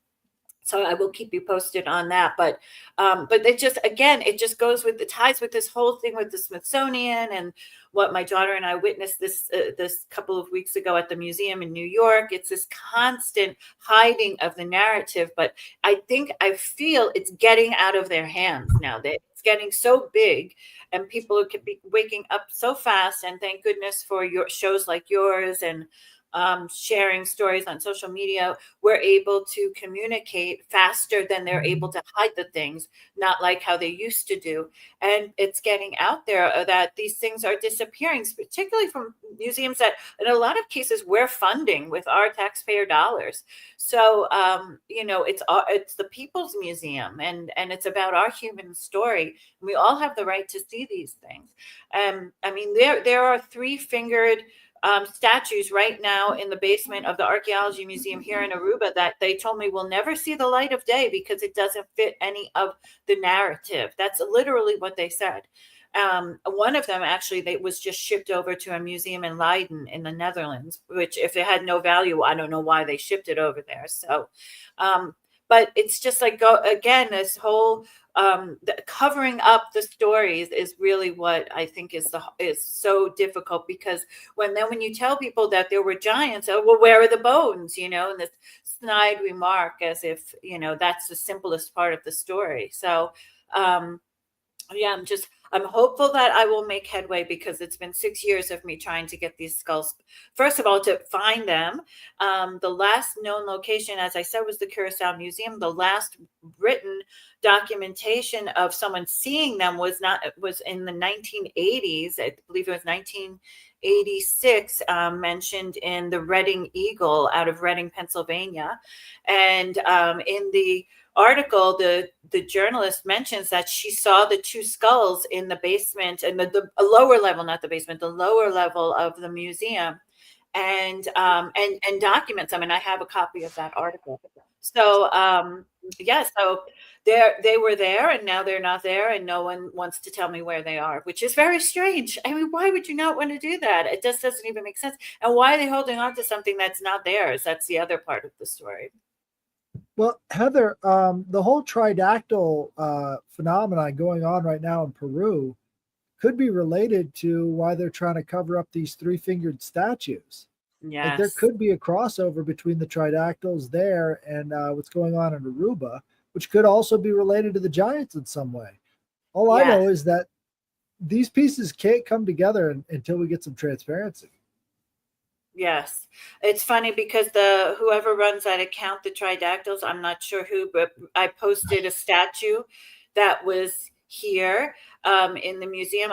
so I will keep you posted on that. But it just goes with the ties with this whole thing with the Smithsonian and what my daughter and I witnessed this couple of weeks ago at the museum in New York. It's this constant hiding of the narrative. But I feel it's getting out of their hands now. It's getting so big, and people could be waking up so fast. And thank goodness for your shows like yours and sharing stories on social media. We're able to communicate faster than they're able to hide the things, not like how they used to do. And it's getting out there that these things are disappearing, particularly from museums that in a lot of cases we're funding with our taxpayer dollars. So it's the people's museum, and it's about our human story. We all have the right to see these things. I mean, there are 3-fingered statues right now in the basement of the archaeology museum here in Aruba that they told me will never see the light of day because it doesn't fit any of the narrative. That's literally what they said. One of them actually, they was just shipped over to a museum in Leiden in the Netherlands, which if it had no value, I don't know why they shipped it over there. So, but it's just like, this whole covering up the stories is really what I think is so difficult, because when you tell people that there were giants, oh, well, where are the bones? And this snide remark as if, that's the simplest part of the story. So, I'm hopeful that I will make headway, because it's been 6 years of me trying to get these skulls. First of all, to find them. The last known location, as I said, was the Curacao Museum. The last written documentation of someone seeing them was in the 1980s. I believe it was 1886, mentioned in the Reading Eagle out of Reading, Pennsylvania. And in the article, the journalist mentions that she saw the two skulls in the basement and the lower level, not the basement, the lower level of the museum, and documents them. And I have a copy of that article. So so they were there, and now they're not there, and no one wants to tell me where they are, which is very strange. I mean, why would you not want to do that? It just doesn't even make sense. And why are they holding on to something that's not theirs? That's the other part of the story. Well, Heather, the whole tridactyl phenomenon going on right now in Peru could be related to why they're trying to cover up these three-fingered statues. Yes. Like there could be a crossover between the tridactyls there and what's going on in Aruba, which could also be related to the giants in some way. All I know is that these pieces can't come together until we get some transparency. Yes. It's funny because whoever runs that account, the Tridactyls, I'm not sure who, but I posted a statue that was here in the museum.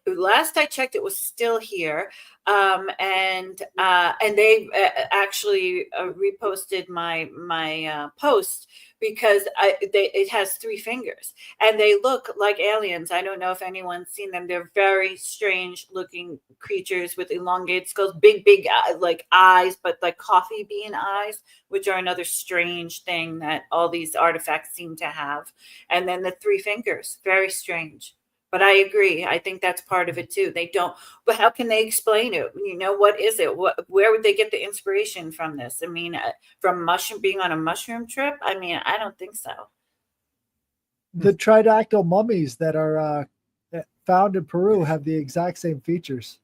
Last I checked, it was still here. And they actually reposted my post because it has three fingers and they look like aliens. I don't know if anyone's seen them. They're very strange looking creatures with elongated skulls, big like eyes, but like coffee bean eyes, which are another strange thing that all these artifacts seem to have. And then the three fingers, very strange. But I agree. I think that's part of it too. They don't, but how can they explain it? You know, what is it? Where would they get the inspiration from this? I mean, from being on a mushroom trip? I mean, I don't think so. The tridactyl mummies that are found in Peru have the exact same features.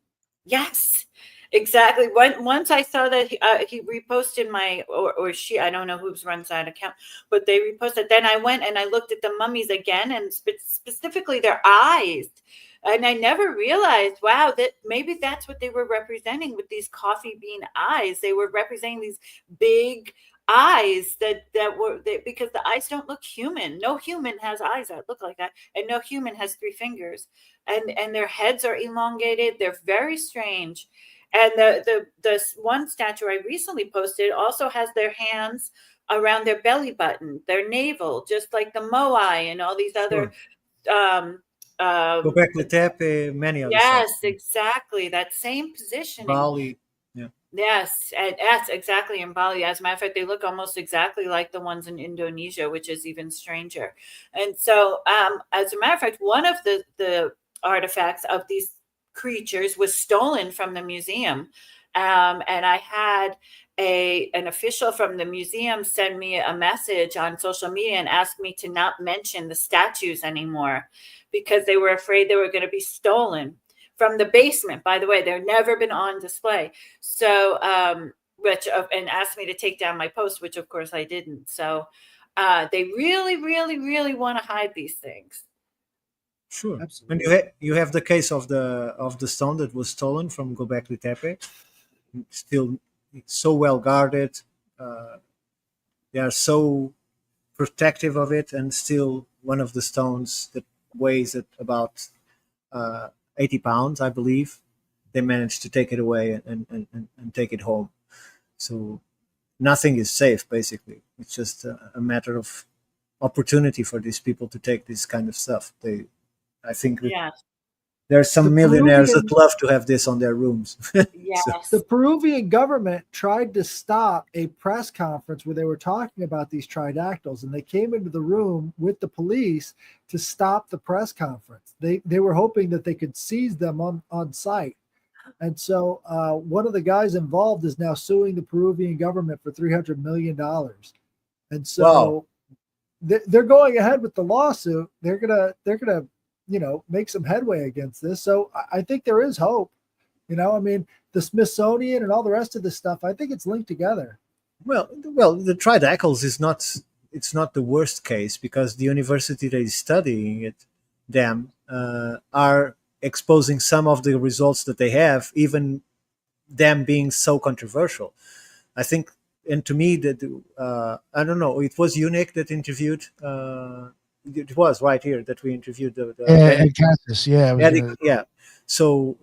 Yes, exactly. Once I saw that he reposted or she, I don't know who's runs that account, but they reposted. Then I went and I looked at the mummies again, and specifically their eyes. And I never realized, wow, that maybe that's what they were representing with these coffee bean eyes. They were representing these big eyes that were because the eyes don't look human. No human has eyes that look like that, and no human has three fingers. And their heads are elongated. They're very strange. And the one statue I recently posted also has their hands around their belly button, their navel, just like the Moai and all these other. Göbekli Tepe, many other. Yes, sites. Exactly. That same positioning. Bali. Yeah. Yes, and that's exactly in Bali. As a matter of fact, they look almost exactly like the ones in Indonesia, which is even stranger. And so, as a matter of fact, one of the artifacts of these creatures was stolen from the museum, and I had an official from the museum send me a message on social media and ask me to not mention the statues anymore because they were afraid they were going to be stolen from the basement. By the way, they've never been on display. So, and asked me to take down my post, which of course I didn't. So, they really, really, really want to hide these things. Sure, Absolutely. and you have the case of the stone that was stolen from Göbekli Tepe. Still, it's so well guarded. They are so protective of it, and still one of the stones that weighs at about 80 pounds, I believe. They managed to take it away and take it home. So nothing is safe, basically. It's just a matter of opportunity for these people to take this kind of stuff. I think that there are some millionaires that love to have this on their rooms. Yes. The Peruvian government tried to stop a press conference where they were talking about these tridactyls, and they came into the room with the police to stop the press conference. They were hoping that they could seize them on site. And so one of the guys involved is now suing the Peruvian government for $300 million. And so they're going ahead with the lawsuit. They're gonna make some headway against this. So I think there is hope. I mean, the Smithsonian and all the rest of this stuff, I think it's linked together. Well, the tridactyls it's not the worst case, because the university that is studying them are exposing some of the results that they have, even them being so controversial. I think, and to me, that I don't know, it was Unique that interviewed. It was right here that we interviewed Cassis, yeah. So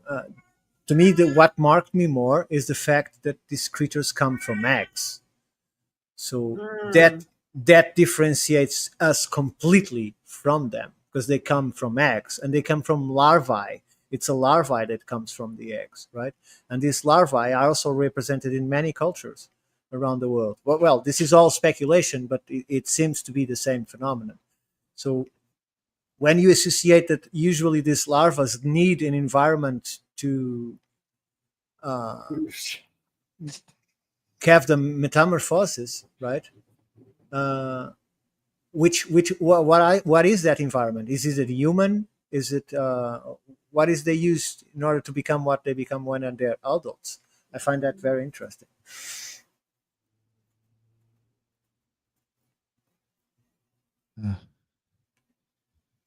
to me, what marked me more is the fact that these creatures come from eggs. So Mm. that differentiates us completely from them, because they come from eggs and they come from larvae. It's a larvae that comes from the eggs, right? And these larvae are also represented in many cultures around the world. Well, this is all speculation, but it seems to be the same phenomenon. So when you associate that, usually these larvae need an environment to uh, have the metamorphosis, right? Uh, what is that environment? Is it human? Is it what is they used in order to become what they become when they're adults? I find that very interesting.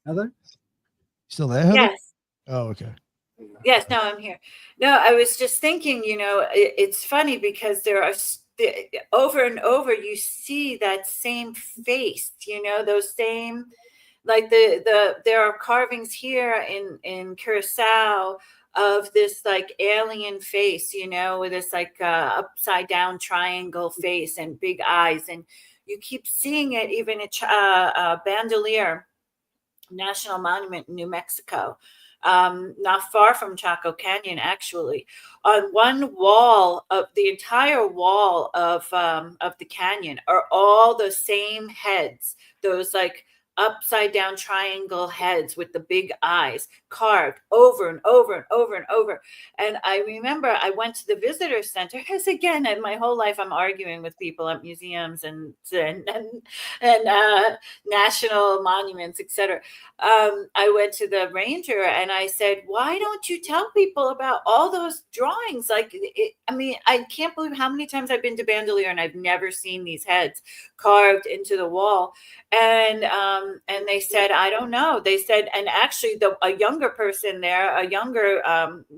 Heather? Still there, Heather? Yes. Oh, okay. Yes, no, I'm here. No, I was just thinking, it's funny because there are over and over you see that same face, those same, like there are carvings here in Curacao of this like alien face, with this like upside down triangle face and big eyes, and you keep seeing it even at Bandelier National Monument in New Mexico, not far from Chaco Canyon, actually. On one wall of the entire wall of the canyon are all the same heads, those like upside down triangle heads with the big eyes carved over and over and over and over. And I remember I went to the visitor center, because again, in my whole life I'm arguing with people at museums and national monuments, etc. I went to the ranger and I said, why don't you tell people about all those drawings? I can't believe how many times I've been to Bandelier and I've never seen these heads carved into the wall. And they said, I don't know. They said, and actually a younger person there,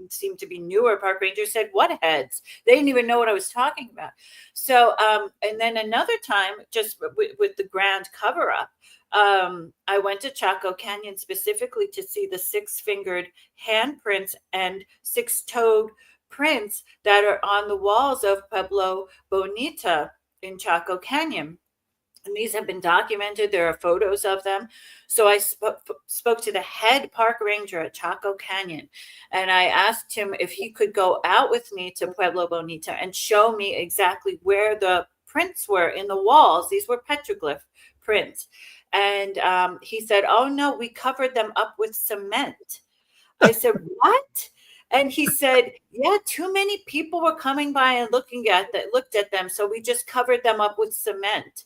seemed to be newer park ranger, said, what heads? They didn't even know what I was talking about. So, and then another time, just with the grand cover up, I went to Chaco Canyon specifically to see the 6-fingered handprints and 6-toed prints that are on the walls of Pueblo Bonita in Chaco Canyon. And these have been documented. There are photos of them. So I spoke to the head park ranger at Chaco Canyon, and I asked him if he could go out with me to Pueblo Bonita and show me exactly where the prints were in the walls. These were petroglyph prints. And he said, oh, no, we covered them up with cement. I said, what? And he said, yeah, too many people were coming by and looked at them. So we just covered them up with cement.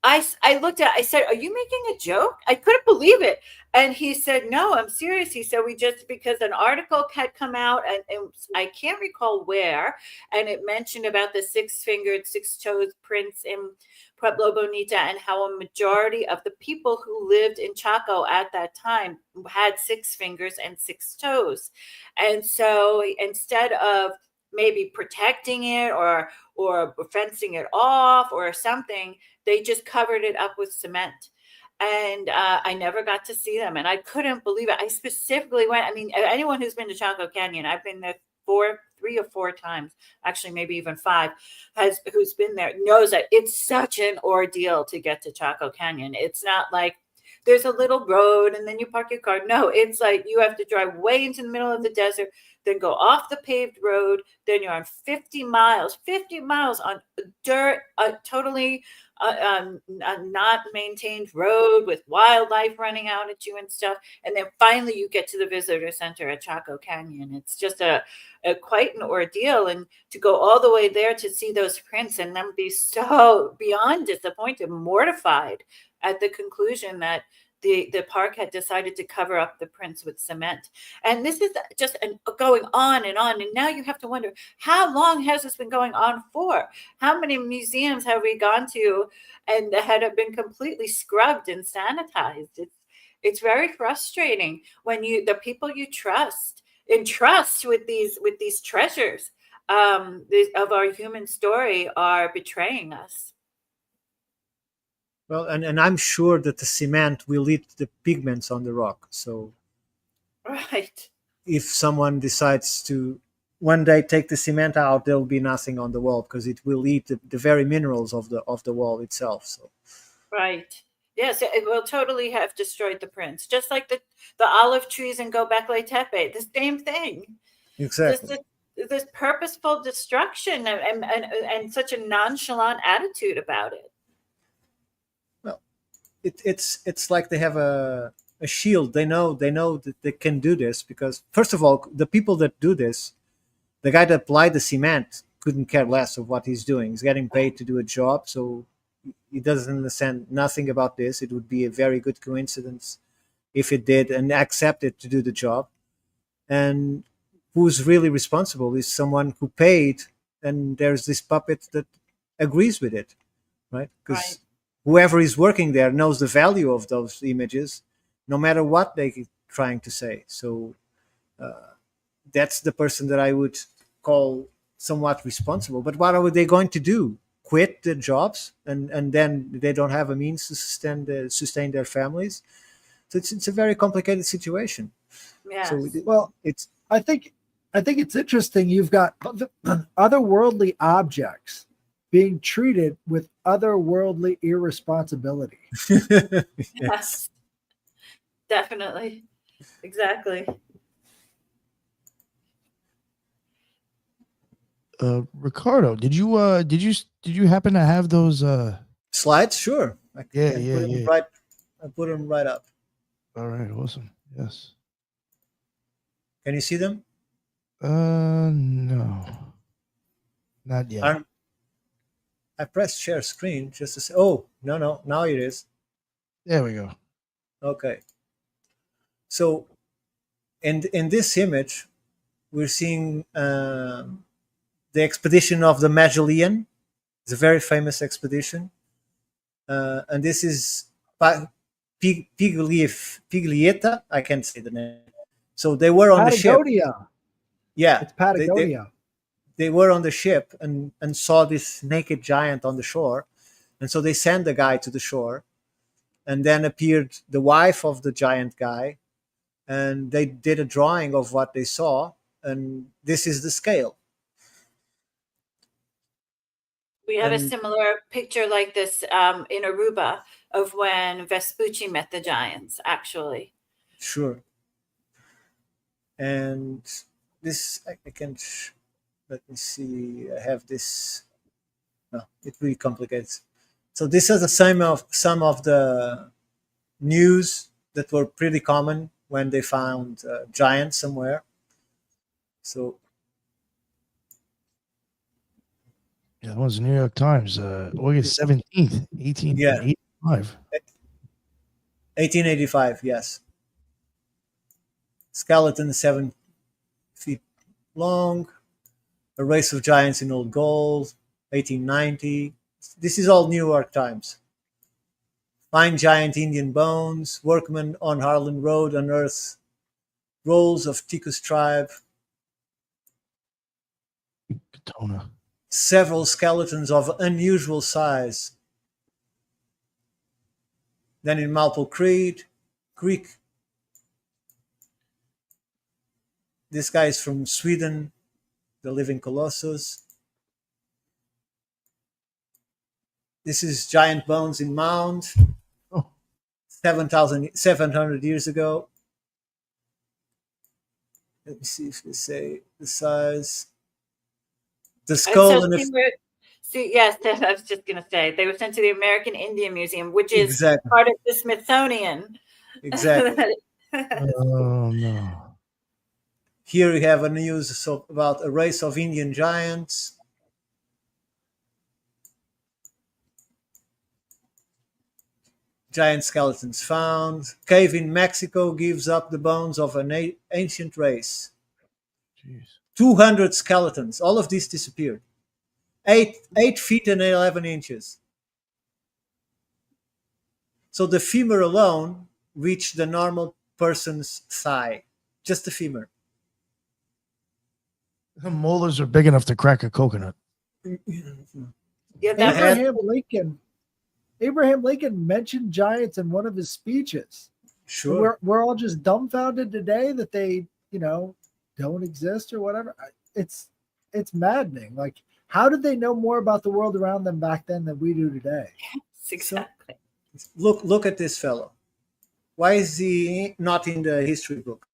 I looked at, I said, are you making a joke? I couldn't believe it. And he said, no, I'm serious. He said, because an article had come out and I can't recall where, and it mentioned about the 6-fingered, 6-toed prints in Pueblo Bonita and how a majority of the people who lived in Chaco at that time had 6 fingers and 6 toes. And so instead of maybe protecting it or fencing it off or something, they just covered it up with cement. And I never got to see them. And I couldn't believe it. I specifically went. I mean, anyone who's been to Chaco Canyon, I've been there 3 or 4 times, actually maybe even 5, who's been there knows that it's such an ordeal to get to Chaco Canyon. It's not like there's a little road and then you park your car. No, it's like you have to drive way into the middle of the desert, then go off the paved road. Then you're on 50 miles on dirt, totally not maintained road with wildlife running out at you and stuff. And then finally you get to the visitor center at Chaco Canyon. It's just a quite an ordeal. And to go all the way there to see those prints and then be so beyond disappointed, mortified at the conclusion that the park had decided to cover up the prints with cement. And this is just going on and on. And now you have to wonder, how long has this been going on for? How many museums have we gone to and had been completely scrubbed and sanitized? It's very frustrating when the people you entrust with these treasures of our human story are betraying us. Well, and I'm sure that the cement will eat the pigments on the rock. So Right. if someone decides to when they take the cement out, there will be nothing on the wall because it will eat the very minerals of the wall itself. So Right. Yes, it will totally have destroyed the prints, just like the olive trees in Göbekli Tepe. The same thing. This exactly. this purposeful destruction and such a nonchalant attitude about it. Well, it's like they have a shield. They know that they can do this because first of all, the people that do this, the guy that applied the cement couldn't care less of what he's doing. He's getting paid to do a job, so he doesn't understand nothing about this. It would be a very good coincidence if it did and accepted to do the job. And who's really responsible is someone who paid, and there's this puppet that agrees with it, right? Because Right. whoever is working there knows the value of those images, no matter what they're trying to say. So that's the person that I would call somewhat responsible. But what are they going to do? Quit their jobs and then they don't have a means to sustain their families? So it's a very complicated situation. Yes. So Well, it's I think it's interesting. You've got otherworldly objects being treated with otherworldly irresponsibility. Yes. Definitely. Exactly. Ricardo, did you happen to have those? slides, sure. I Yeah, can yeah, put them yeah. right. I put them right up. All right, awesome. Yes. Can you see them? No, not yet. I pressed share screen just to say. Oh no, now it is. There we go. Okay. So, in this image, we're seeing the expedition of the Magellan. It's a very famous expedition, and this is Piglietta. I can't say the name. So they were on the ship. Patagonia. Yeah, It's Patagonia. they were on the ship and saw this naked giant on the shore, and so they sent the guy to the shore, and then appeared the wife of the giant guy, and they did a drawing of what they saw, and this is the scale. We have a And- similar picture like this in Aruba of when Vespucci met the giants, actually. Sure. And this I can let me see. I have this. No, it really complicates. So this is some of the news that were pretty common when they found giants somewhere. So Yeah, that was the New York Times, August 17th, 1885. 1885, yes. Skeleton 7 feet long. A race of giants in old gold, 1890. This is all New York Times. Find giant Indian bones. Workmen on Harlan Road unearth rolls of Ticus tribe. Katona. Several skeletons of unusual size. Then in Malpo Creek, this guy is from Sweden, the living colossus. This is giant bones in mound, Oh, 700 years ago. Let me see if they say the size. The skull and Yes, I was just going to say they were sent to the American Indian Museum, which is exactly, part of the Smithsonian. exactly. oh no. Here we have a news about a race of Indian giants. Giant skeletons found. Cave in Mexico gives up the bones of an ancient race. Jeez. 200 skeletons. All of these disappeared. 8 feet and 11 inches. So the femur alone reached the normal person's thigh. Just the femur. The molars are big enough to crack a coconut. Yeah, that was, Abraham Lincoln mentioned giants in one of his speeches. Sure. We're all just dumbfounded today that they, don't exist or whatever. it's maddening. Like, how did they know more about the world around them back then than we do today? Exactly. Look at this fellow. Why is he not in the history book?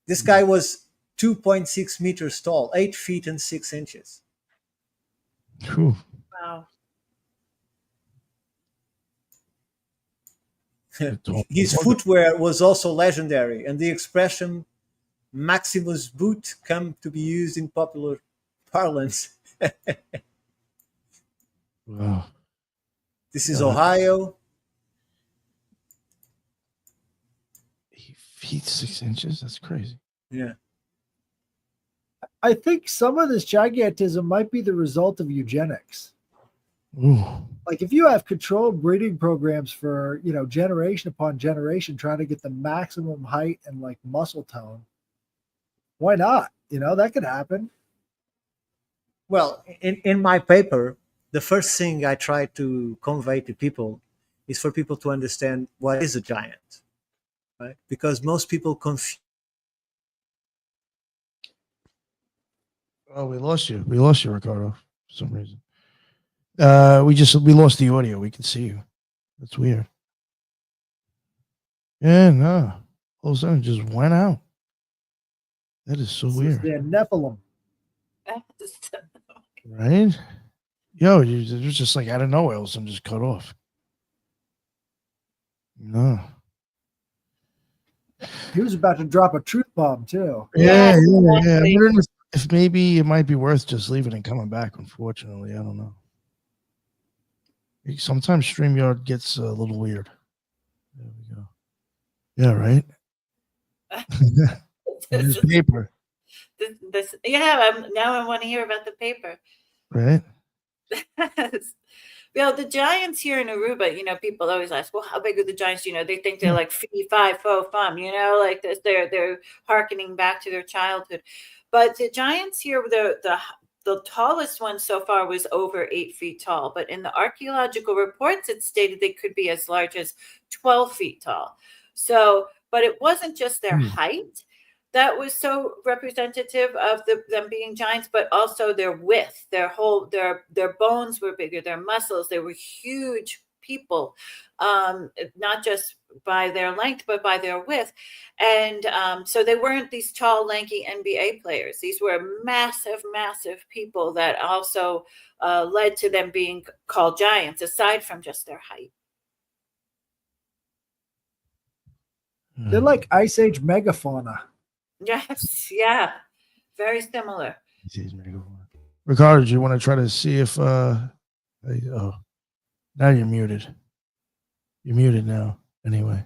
This guy was 2.6 meters tall, 8 feet and 6 inches. Whew. Wow. His footwear was also legendary, and the expression Maximus boot come to be used in popular parlance. Wow. This is Ohio. 8 feet 6 inches. That's crazy. Yeah. I think some of this gigantism might be the result of eugenics. Ooh. Like, if you have controlled breeding programs for, generation upon generation, trying to get the maximum height and like muscle tone, why not? That could happen. Well, in my paper, the first thing I try to convey to people is for people to understand what is a giant, right? Because most people confuse. Oh, we lost you. We lost you, Ricardo, for some reason. We lost the audio. We can see you. That's weird. Yeah, no. All of a sudden, it just went out. That is so This is weird, the Nephilim. right? Yo, it was just like out of nowhere. All of a sudden, just cut off. No. He was about to drop a truth bomb too. Yeah. Yes, I'm exactly. wondering if maybe it might be worth just leaving and coming back. Unfortunately, I don't know. Sometimes StreamYard gets a little weird. There we go. Yeah, right. This paper, Now I want to hear about the paper. right? Well, the giants here in Aruba, people always ask, well, how big are the giants? They think they're like fee, fi, fo, fum, like this. They're hearkening back to their childhood. But the giants here, the tallest one so far was over 8 feet tall. But in the archaeological reports, it stated they could be as large as 12 feet tall. So, but it wasn't just their height that was so representative of them being giants, but also their width, their bones were bigger, their muscles, they were huge people, not just by their length, but by their width. And so they weren't these tall, lanky NBA players. These were massive, massive people that also led to them being called giants, aside from just their height. They're like Ice Age megafauna. Yes, yeah, very similar. Ricardo, do you want to try to see if now you're muted. You're muted now. Anyway.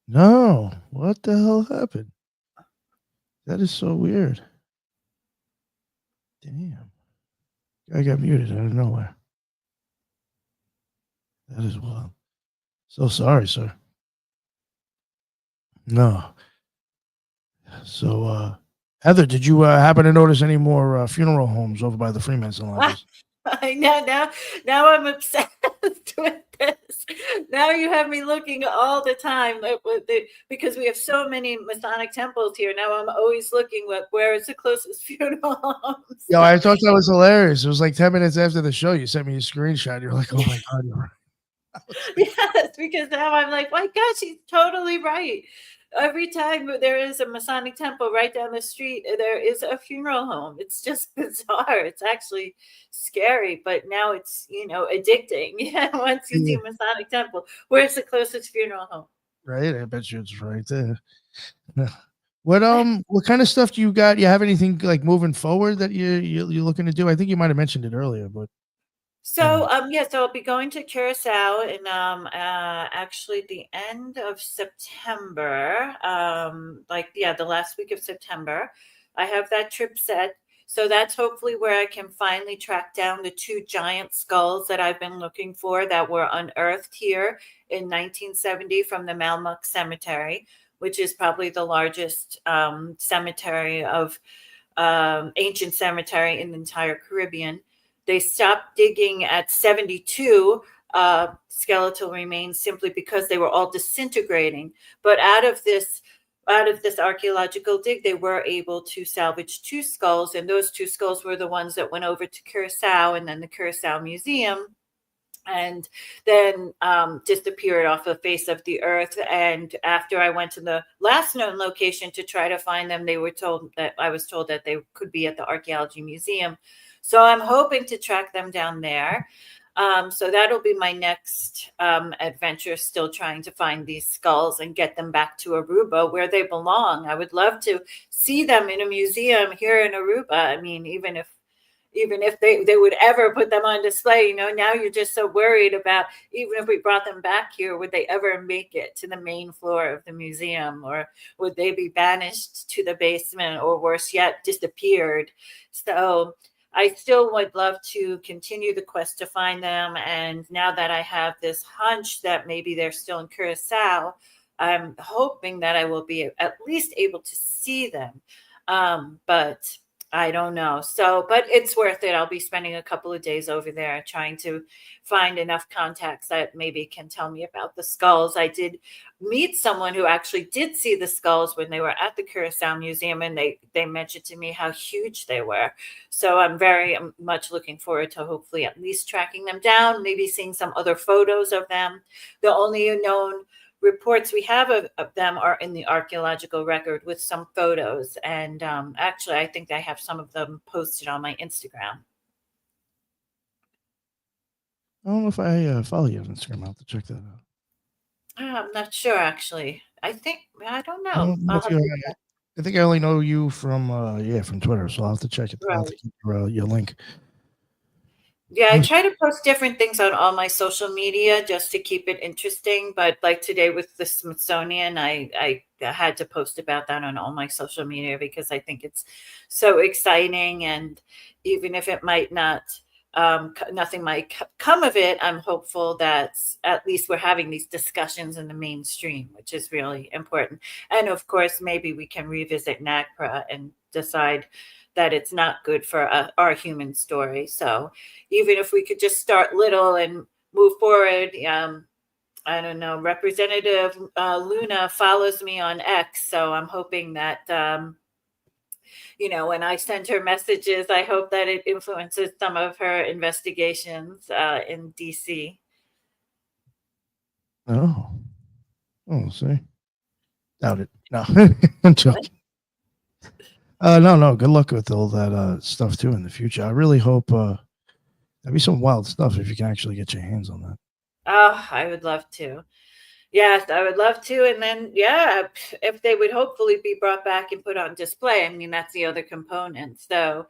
No. What the hell happened? That is so weird. Damn. I got muted out of nowhere. That is wild. So sorry, sir. No. So, Heather, did you happen to notice any more funeral homes over by the Freemason lodges? I know now I'm obsessed with this. Now you have me looking all the time because we have so many Masonic temples here. Now I'm always looking where is the closest funeral homes. Yo, I thought that was hilarious. It was like 10 minutes after the show. You sent me a screenshot. You're like, oh my God, you're right. Yes, because now I'm like, my God, she's totally right. Every time there is a Masonic temple right down the street, there is a funeral home. It's just bizarre. It's actually scary, but now it's addicting. Yeah, once you see a Masonic temple, where's the closest funeral home? Right, I bet you it's right there. What kind of stuff do you got? You have anything like moving forward that you're looking to do? I think you might have mentioned it earlier, but. So so I'll be going to Curacao in actually the end of September, the last week of September. I have that trip set. So that's hopefully where I can finally track down the 2 giant skulls that I've been looking for that were unearthed here in 1970 from the Malmuck Cemetery, which is probably the largest cemetery of ancient cemetery in the entire Caribbean. They stopped digging at 72 skeletal remains simply because they were all disintegrating. But out of this out of this archaeological dig, they were able to salvage 2 skulls, and those 2 skulls were the ones that went over to Curacao and then the Curacao Museum, and then disappeared off the face of the earth. And after I went to the last known location to try to find them, I was told that they could be at the Archaeology Museum. So I'm hoping to track them down there. So that'll be my next adventure, still trying to find these skulls and get them back to Aruba where they belong. I would love to see them in a museum here in Aruba. I mean, even if they would ever put them on display, now you're just so worried about, even if we brought them back here, would they ever make it to the main floor of the museum, or would they be banished to the basement, or worse yet, disappeared? So I still would love to continue the quest to find them. And now that I have this hunch that maybe they're still in Curacao, I'm hoping that I will be at least able to see them. But I don't know. So, but it's worth it. I'll be spending a couple of days over there trying to find enough contacts that maybe can tell me about the skulls. I did meet someone who actually did see the skulls when they were at the Curacao Museum, and they mentioned to me how huge they were. So I'm very much looking forward to hopefully at least tracking them down, maybe seeing some other photos of them. The only known reports we have of them are in the archaeological record with some photos. And actually, I think I have some of them posted on my Instagram. I don't know if I follow you on Instagram. I'll have to check that out. I'm not sure, actually. I don't I know. don't know if I think I only know you from from Twitter, so I'll have to check it. I'll have to keep your link. Yeah, I try to post different things on all my social media just to keep it interesting. But like today with the Smithsonian, I had to post about that on all my social media because I think it's so exciting. And even if it might not, nothing might come of it, I'm hopeful that at least we're having these discussions in the mainstream, which is really important. And of course, maybe we can revisit NAGPRA and decide that it's not good for our human story. So even if we could just start little and move forward, I don't know, Representative Luna follows me on X. So I'm hoping that, when I send her messages, I hope that it influences some of her investigations in DC. Oh, see. Doubt it. No, I'm joking. No. Good luck with all that stuff too in the future. I really hope that'd be some wild stuff if you can actually get your hands on that. Oh, I would love to. Yes, I would love to. And then, if they would hopefully be brought back and put on display. I mean, that's the other component. So,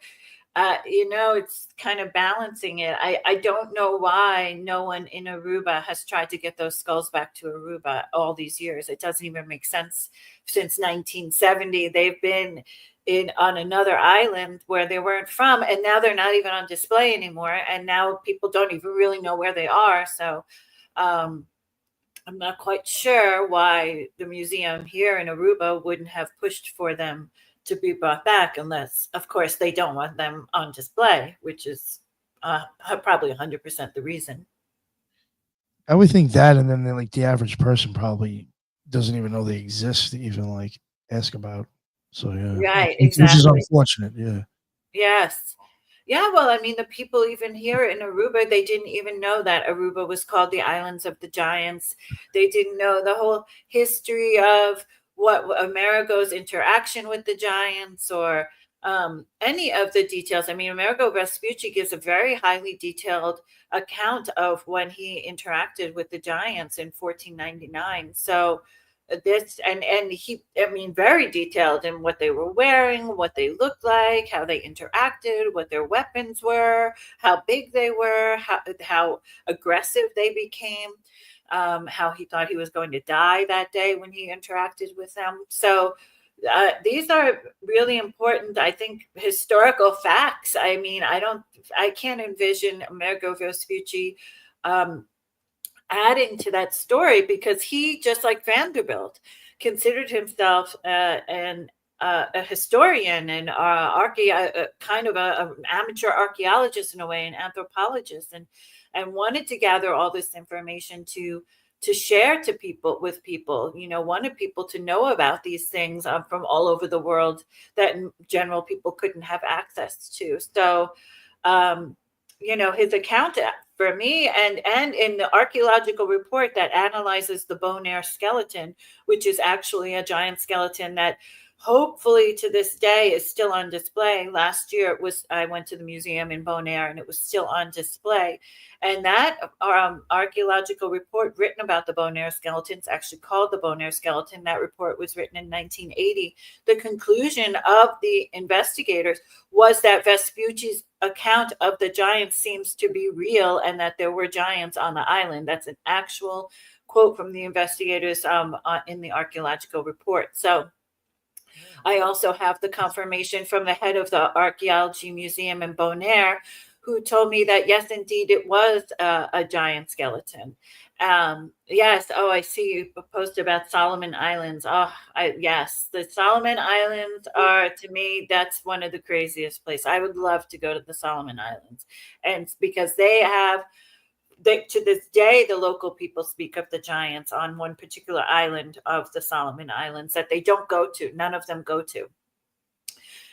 it's kind of balancing it. I don't know why no one in Aruba has tried to get those skulls back to Aruba all these years. It doesn't even make sense. Since 1970, they've been on another island where they weren't from, and now they're not even on display anymore. And now people don't even really know where they are. So I'm not quite sure why the museum here in Aruba wouldn't have pushed for them to be brought back, unless, of course, they don't want them on display, which is probably 100% the reason. I would think that, and then the average person probably doesn't even know they exist to even ask about. So yeah, Right, which is exactly. unfortunate. Yeah. Yes. Yeah, well, I mean, the people even here in Aruba, they didn't even know that Aruba was called the Islands of the Giants. They didn't know the whole history of what Amerigo's interaction with the Giants, or any of the details. I mean, Amerigo Vespucci gives a very highly detailed account of when he interacted with the Giants in 1499. So this and he, I mean, very detailed in what they were wearing, what they looked like, how they interacted, what their weapons were, how big they were, how aggressive they became, how he thought he was going to die that day when he interacted with them. So these are really important, I think, historical facts. I mean, I can't envision Amerigo Vespucci adding to that story, because he, just like Vanderbilt, considered himself a historian and kind of an amateur archaeologist in a way, an anthropologist, and wanted to gather all this information to share to people with people, wanted people to know about these things from all over the world that in general people couldn't have access to. So, his account for me, and in the archaeological report that analyzes the Bonaire skeleton, which is actually a giant skeleton that hopefully to this day is still on display. Last year I went to the museum in Bonaire and it was still on display. And that archaeological report written about the Bonaire skeleton is actually called the Bonaire skeleton. That report was written in 1980. The conclusion of the investigators was that Vespucci's account of the giants seems to be real and that there were giants on the island. That's an actual quote from the investigators in the archaeological report. So I also have the confirmation from the head of the Archaeology Museum in Bonaire, who told me that, yes, indeed, it was a giant skeleton. Yes. Oh, I see you posted about Solomon Islands. Oh, yes. The Solomon Islands are, to me, that's one of the craziest places. I would love to go to the Solomon Islands. And because to this day, the local people speak of the giants on one particular island of the Solomon Islands that they don't go to. None of them go to.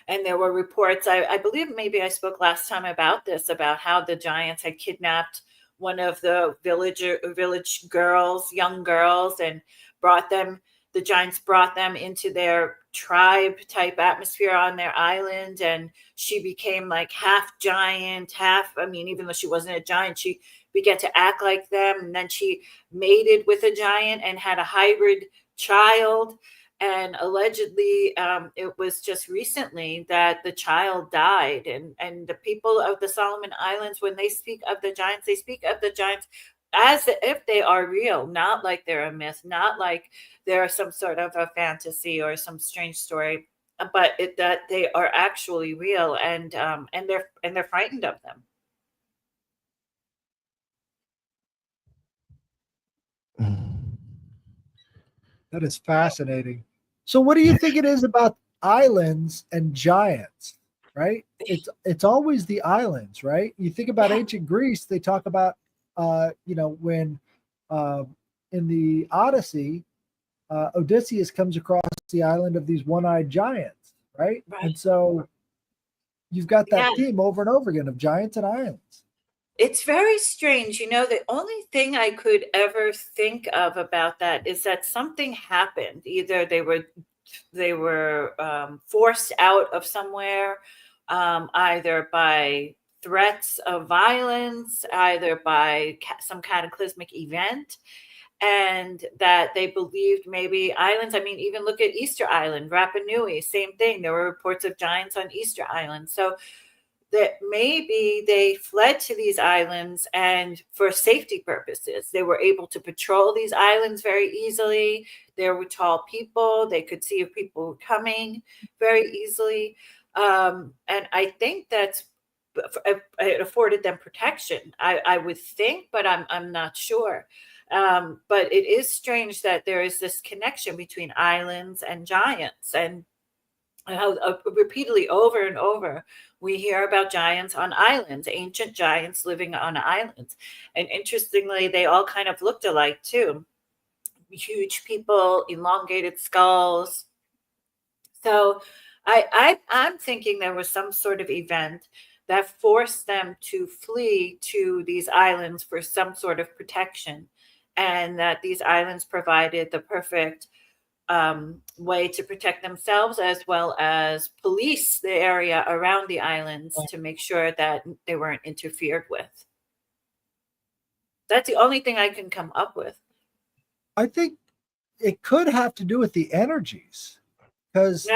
And there were reports, I believe maybe I spoke last time about this, about how the giants had kidnapped one of the village girls, young girls, and the giants brought them into their tribe type atmosphere on their island. And she became like half giant, even though she wasn't a giant, she began to act like them. And then she mated with a giant and had a hybrid child. And allegedly, it was just recently that the child died. And the people of the Solomon Islands, when they speak of the giants, they speak of the giants as if they are real, not like they're a myth, not like they're some sort of a fantasy or some strange story, but that they are actually real, and they're frightened of them. That is fascinating. So what do you think it is about islands and giants, right? It's always the islands, right? You think about ancient Greece, they talk about when in the Odyssey, Odysseus comes across the island of these one-eyed giants, right? And so you've got that theme over and over again of giants and islands. It's very strange. The only thing I could ever think of about that is that something happened. Either they were forced out of somewhere, either by threats of violence, either by some cataclysmic event, and that they believed maybe islands. Even look at Easter Island, Rapa Nui, same thing. There were reports of giants on Easter Island. So that maybe they fled to these islands, and for safety purposes, they were able to patrol these islands very easily. There were tall people. They could see if people were coming very easily. And I think it afforded them protection. I would think, but I'm not sure. But it is strange that there is this connection between islands and giants, and how repeatedly over and over we hear about giants on islands, ancient giants living on islands. And interestingly, they all kind of looked alike too. Huge people, elongated skulls. So I'm thinking there was some sort of event that forced them to flee to these islands for some sort of protection, and that these islands provided the perfect way to protect themselves, as well as police the area around the islands to make sure that they weren't interfered with. That's the only thing I can come up with. I think it could have to do with the energies, because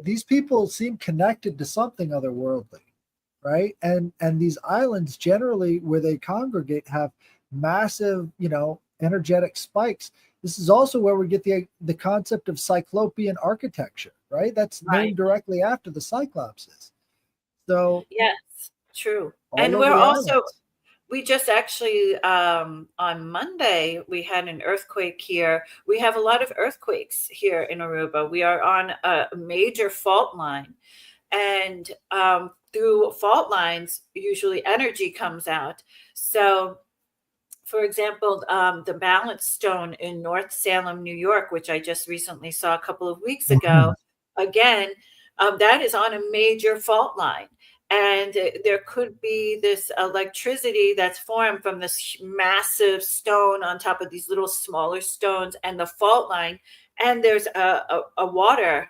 these people seem connected to something otherworldly, right? And these islands generally where they congregate have massive, energetic spikes. This is also where we get the concept of Cyclopean architecture, right? That's named directly after the Cyclopses. So yes, true. And we just actually on Monday we had an earthquake here. We have a lot of earthquakes here in Aruba. We are on a major fault line, and through fault lines, usually energy comes out. So for example, the balance stone in North Salem, New York, which I just recently saw a couple of weeks ago, again, that is on a major fault line. And there could be this electricity that's formed from this massive stone on top of these little smaller stones and the fault line. And there's a water,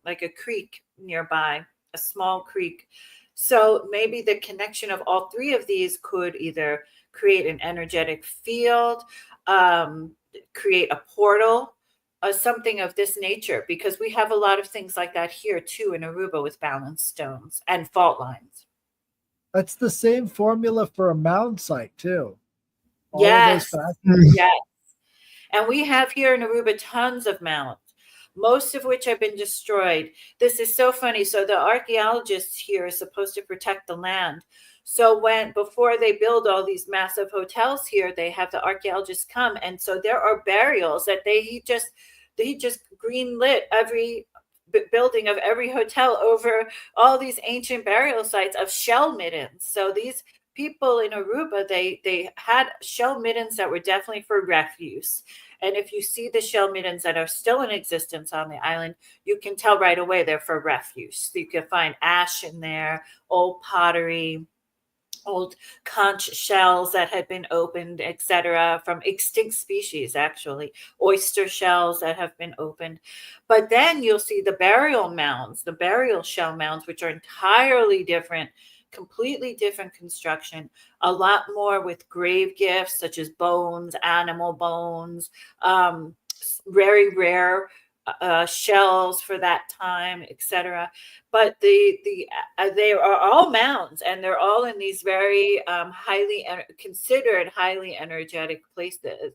like a creek nearby, a small creek. So maybe the connection of all three of these could either create an energetic field, create a portal, something of this nature, because we have a lot of things like that here too in Aruba with balance stones and fault lines. That's the same formula for a mound site too. All of Yes. those factors. Yes. And we have here in Aruba tons of mounds, most of which have been destroyed. This is so funny. So the archaeologists here are supposed to protect the land. So before they build all these massive hotels here, they have the archaeologists come, and so there are burials that he just greenlit every building of every hotel over all these ancient burial sites of shell middens. So these people in Aruba, they had shell middens that were definitely for refuse. And if you see the shell middens that are still in existence on the island, you can tell right away they're for refuse. So you can find ash in there, old pottery, old conch shells that had been opened, etc., from extinct species, actually, oyster shells that have been opened. But then you'll see the burial mounds, the burial shell mounds, which are entirely different, completely different construction, a lot more with grave gifts such as bones, animal bones, very rare shells for that time, etc. But they are all mounds, and they're all in these very considered highly energetic places,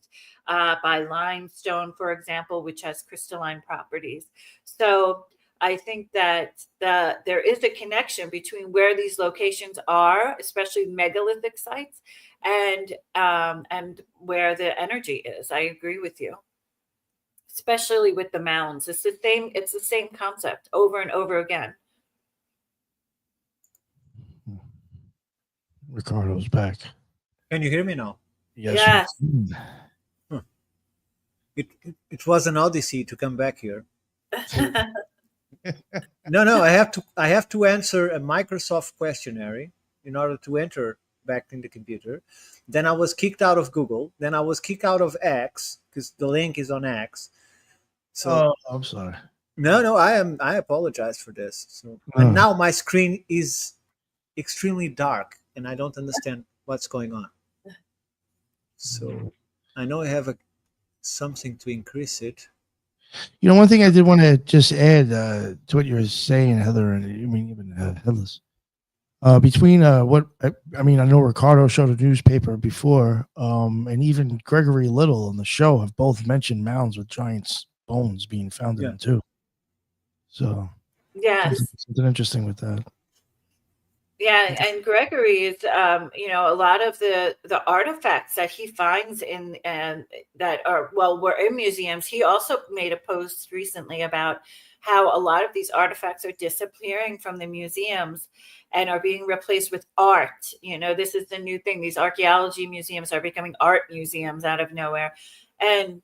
by limestone, for example, which has crystalline properties. So I think that there is a connection between where these locations are, especially megalithic sites, and where the energy is. I agree with you. Especially with the mounds. It's the same concept over and over again. Ricardo's back. Can you hear me now? Yes. It was an odyssey to come back here. No, I have to answer a Microsoft questionnaire in order to enter back in the computer. Then I was kicked out of Google. Then I was kicked out of X because the link is on X. So I'm sorry. No, I apologize for this. So and now my screen is extremely dark and I don't understand what's going on. So I know I have something to increase it. You know, one thing I did want to just add to what you were saying, Heather, and I mean even Headless. Between what I mean, I know Ricardo showed a newspaper before, and even Gregory Little on the show have both mentioned mounds with giants' bones being found in them too. So yes, something interesting with that. Yeah, and Gregory is, a lot of the artifacts that he finds in and that were in museums. He also made a post recently about how a lot of these artifacts are disappearing from the museums and are being replaced with art. This is the new thing. These archaeology museums are becoming art museums out of nowhere, and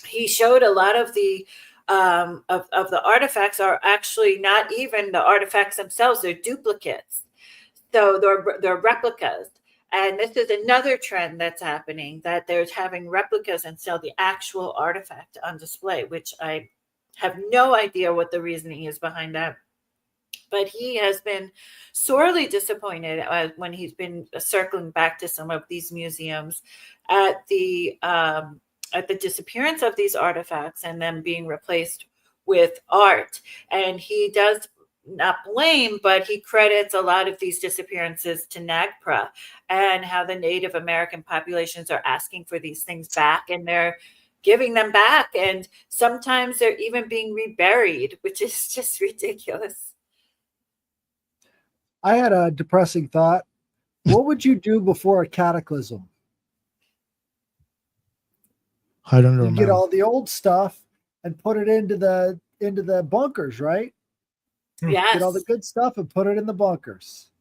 he showed a lot of the of the artifacts are actually not even the artifacts themselves; they're duplicates. So they're replicas. And this is another trend that's happening, that they're having replicas and sell the actual artifact on display, which I have no idea what the reasoning is behind that. But he has been sorely disappointed when he's been circling back to some of these museums at the disappearance of these artifacts and them being replaced with art. And he does not blame, but he credits a lot of these disappearances to NAGPRA and how the Native American populations are asking for these things back, and they're giving them back. And sometimes they're even being reburied, which is just ridiculous. I had a depressing thought. What would you do before a cataclysm? Hide under You get all the old stuff and put it into the bunkers, right? Yes. Get all the good stuff and put it in the bunkers.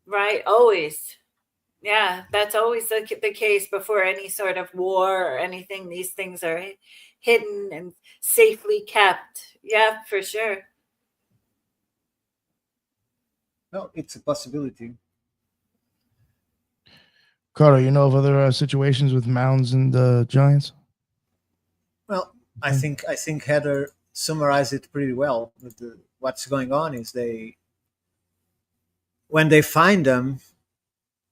Right. Always. Yeah, that's always the case before any sort of war or anything. These things are hidden and safely kept. Yeah, for sure. No, it's a possibility. Carter, you know of other situations with mounds and giants? Well, I Okay. think Heather summarized it pretty well. What's going on is when they find them,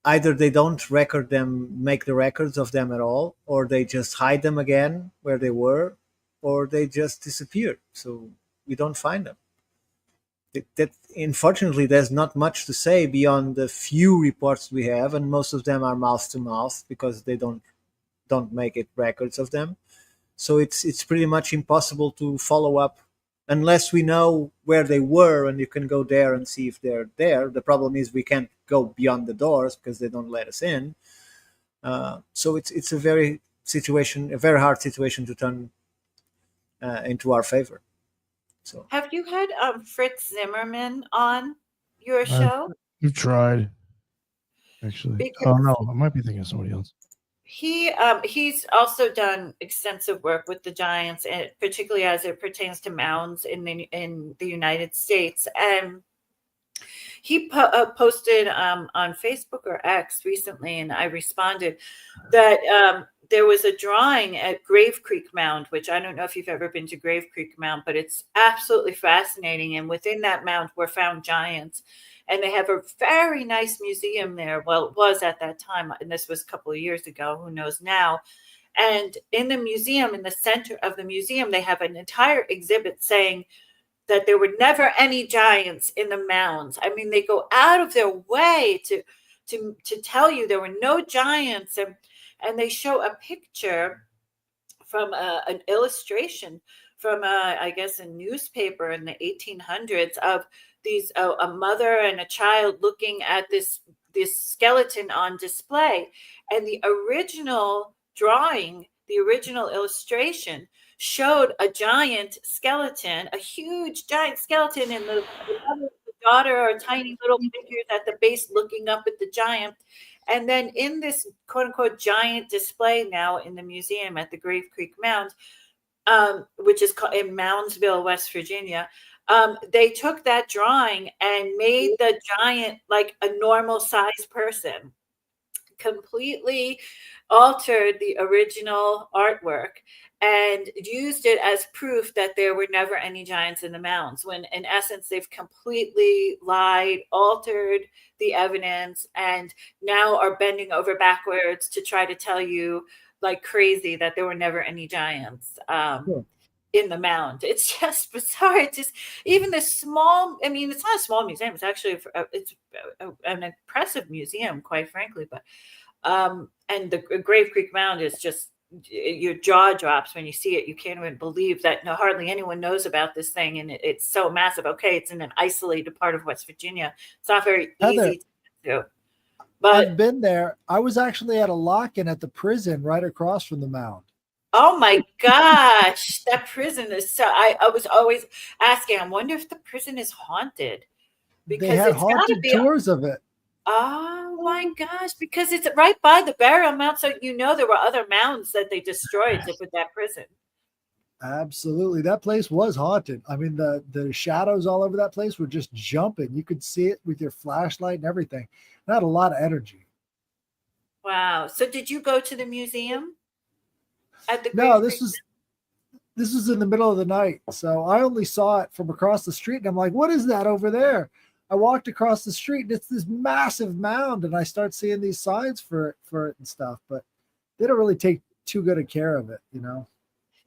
either they don't record them, make the records of them at all, or they just hide them again where they were, or they just disappear. So we don't find them. That unfortunately, there's not much to say beyond the few reports we have, and most of them are mouth to mouth because they don't make it records of them. So it's pretty much impossible to follow up unless we know where they were and you can go there and see if they're there. The problem is we can't go beyond the doors because they don't let us in. So it's a very hard situation to turn into our favor. So Have you had Fritz Zimmerman on your Uh, show? You've tried, actually. Because Oh no, I might be thinking of somebody else. he's also done extensive work with the Giants, and particularly as it pertains to mounds in the United States. And he posted on Facebook or X recently, and I responded that there was a drawing at Grave Creek Mound, which I don't know if you've ever been to Grave Creek Mound, but it's absolutely fascinating. And within that mound were found giants. And they have a very nice museum there. Well, it was at that time, and this was a couple of years ago. Who knows now? And in the museum, in the center of the museum, they have an entire exhibit saying that there were never any giants in the mounds. I mean, they go out of their way to tell you there were no giants, and they show a picture from an illustration from I guess a newspaper in the 1800s of these a mother and a child looking at this skeleton on display, and the original drawing, the original illustration showed a giant skeleton, a huge giant skeleton, and the mother, the daughter are tiny little figures at the base looking up at the giant. And then in this quote unquote giant display now in the museum at the Grave Creek Mound, which is called in Moundsville, West Virginia, they took that drawing and made the giant like a normal sized person, completely altered the original artwork and used it as proof that there were never any giants in the mounds, when in essence they've completely lied, altered the evidence, and now are bending over backwards to try to tell you like crazy that there were never any giants Sure. in the mound. It's just bizarre. It's just even this small, I mean, it's not a small museum, it's actually it's an impressive museum, quite frankly. But and the Grave Creek Mound is just, your jaw drops when you see it. You can't even believe that hardly anyone knows about this thing, and it's so massive. Okay, it's in an isolated part of West Virginia. It's not very Heather, easy to do. I've But been there. I was actually at a lock-in at the prison right across from the mound. oh my gosh, that prison is so. I was always asking. I wonder if the prison is haunted, They because had it's got to haunted be. tours of it. Oh my gosh, because it's right by the burial mound. So there were other mounds that they destroyed to put that prison. Absolutely. That place was haunted. I mean, the shadows all over that place were just jumping. You could see it with your flashlight and everything. It had a lot of energy. Wow. So did you go to the museum at the No, Grave this Creek? was in the middle of the night. So I only saw it from across the street and I'm like, what is that over there? I walked across the street and it's this massive mound and I start seeing these signs for it and stuff, but they don't really take too good a care of it, you know.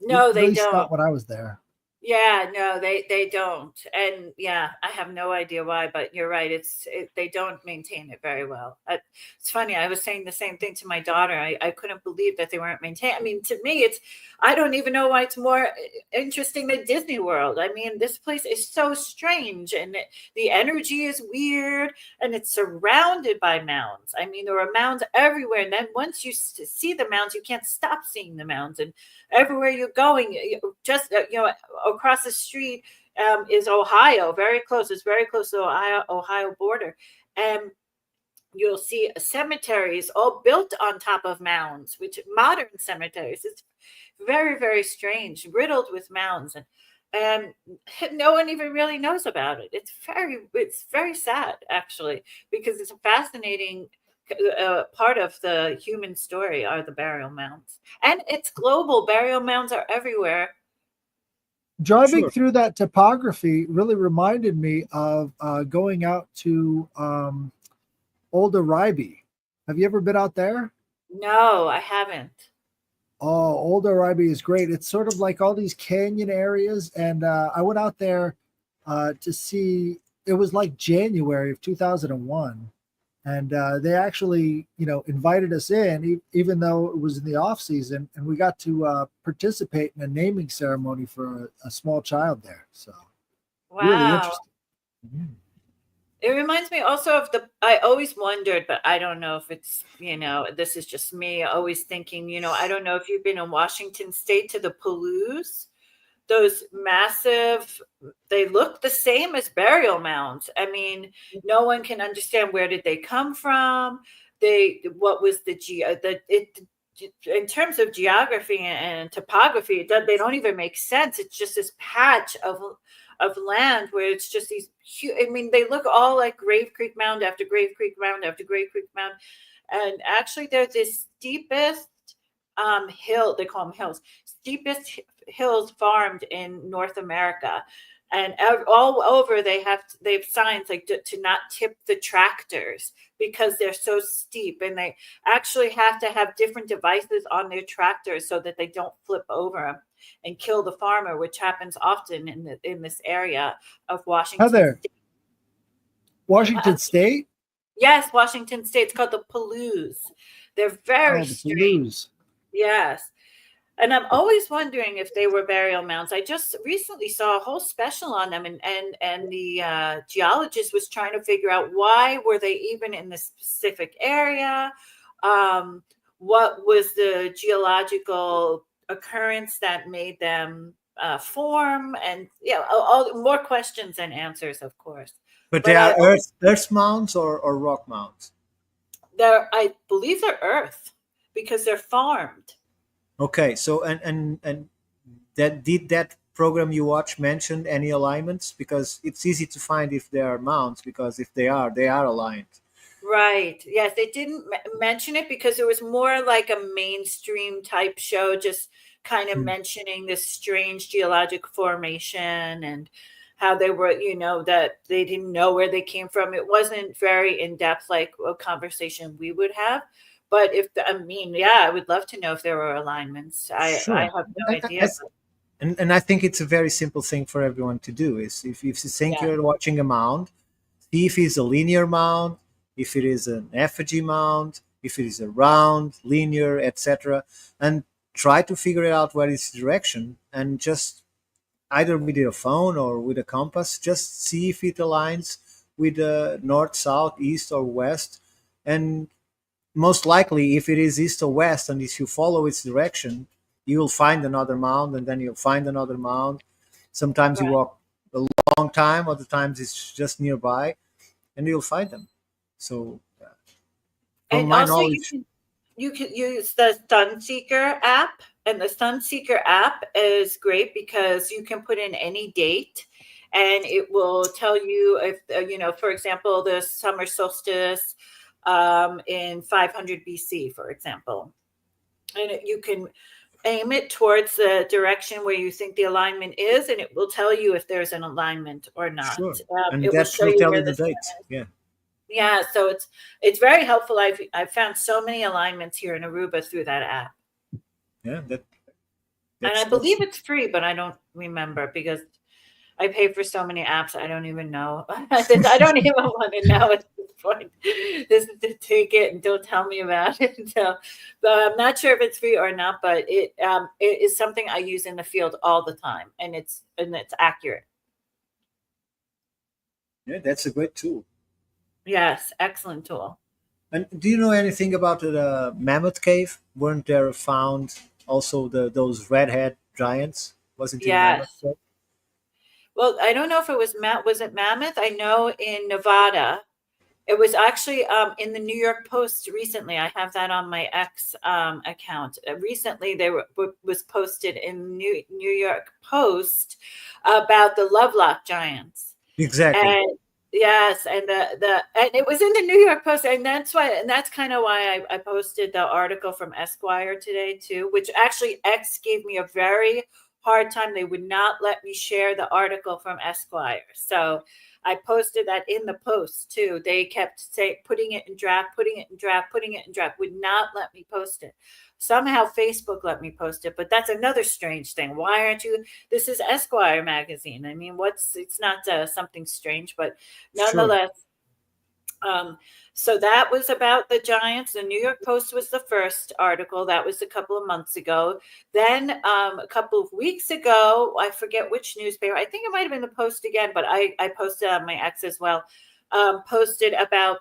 No, At they least don't. not when I was there. Yeah, no, they don't. And yeah, I have no idea why, but you're right. They don't maintain it very well. It's funny. I was saying the same thing to my daughter. I couldn't believe that they weren't maintained. I mean, to me, I don't even know why it's more interesting than Disney World. I mean, this place is so strange, and the energy is weird, and it's surrounded by mounds. I mean, there are mounds everywhere. And then once you see the mounds, you can't stop seeing the mounds. And everywhere you're going, just, across the street is Ohio, very close. It's very close to the Ohio border. And you'll see cemeteries all built on top of mounds, which modern cemeteries. It's very, very strange, riddled with mounds, and no one even really knows about it. It's very sad actually, because it's a fascinating part of the human story are the burial mounds, and it's global. Burial mounds are everywhere. Driving Sure. through that topography really reminded me of going out to Old Arriby. Have you ever been out there? No, I haven't. Oh, Old Arriby is great. It's sort of like all these canyon areas, and I went out there to see. It was like January of 2001, and they actually, invited us in, even though it was in the off season, and we got to participate in a naming ceremony for a small child there. So really Wow. interesting. Mhm. It reminds me also of I always wondered, but I don't know if it's, this is just me always thinking, I don't know if you've been in Washington State to the Palouse, those massive, they look the same as burial mounds. I mean, no one can understand where did they come from. What was in terms of geography and topography, they don't even make sense. It's just this patch of land where it's just these huge, I mean, they look all like Grave Creek Mound after Grave Creek Mound after Grave Creek Mound. And actually they're the steepest hill, they call them hills, steepest hills farmed in North America. And all over they have signs like to not tip the tractors because they're so steep, and they actually have to have different devices on their tractors so that they don't flip over and kill the farmer, which happens often in this area of Washington Heather, State. Washington State? Yes, Washington State. It's called the Palouse. They're very Oh, the strange. Palouse. Yes. And I'm always wondering if they were burial mounds. I just recently saw a whole special on them, and the geologist was trying to figure out why were they even in this specific area. What was the geological occurrence that made them form? And all more questions than answers, of course. But But they I are earth mounds or rock mounds. I believe they're earth because they're farmed. Okay, so and that program you watch mention any alignments? Because it's easy to find if they are mounds, because if they are aligned. Right. Yes, they didn't mention it because it was more like a mainstream type show, just kind of Hmm. mentioning this strange geologic formation and how they were, that they didn't know where they came from. It wasn't very in depth like a conversation we would have. But I would love to know if there were alignments. I Sure. have no And, idea. and I think it's a very simple thing for everyone to do is if you think Yeah. you're watching a mound, see if it's a linear mound, if it is an effigy mound, if it is a round, linear, etc., and try to figure out what is the direction, and just either with your phone or with a compass, just see if it aligns with north, south, east, or west. And most likely, if it is east or west, and if you follow its direction, you will find another mound, and then you'll find another mound. Sometimes you Right. walk a long time, other times it's just nearby, and you'll find them. So, from And my also knowledge, you can use the Sunseeker app, and the Sunseeker app is great because you can put in any date and it will tell you if for example, the summer solstice in 500 BC, for example, and you can aim it towards the direction where you think the alignment is, and it will tell you if there's an alignment or not. sure, and It will that show will you tell where you the the sun date. is. Yeah, Yeah, so it's very helpful. I've found so many alignments here in Aruba through that app. yeah, And I that's believe it's free, but I don't remember because I pay for so many apps. I don't even know. I don't even want to know at this point. This is to take it and don't tell me about it. So, but I'm not sure if it's free or not. But it is something I use in the field all the time, and it's accurate. yeah, that's a great tool. Yes, excellent tool. And do you know anything about the Mammoth Cave? Weren't there found also those redhead giants? Wasn't in Mammoth Yes. Cave? Well, I don't know if it was was it Mammoth? I know in Nevada It was actually in the New York Post recently. I have that on my X account. Recently, was posted in New York Post about the Lovelock Giants. Exactly. And yes, and and it was in the New York Post, and that's kind of why I posted the article from Esquire today too, which actually X gave me a very hard time. They would not let me share the article from Esquire, so I posted that in the Post too. They kept putting it in draft, putting it in draft, putting it in draft, would not let me post it. Somehow Facebook let me post it, but that's another strange thing. Why aren't you? This is Esquire magazine. I mean, it's not something strange, but nonetheless. So that was about the Giants. The New York Post was the first article. That was a couple of months ago. Then a couple of weeks ago, I forget which newspaper. I think it might have been the Post again, but I posted on my X as well. Posted about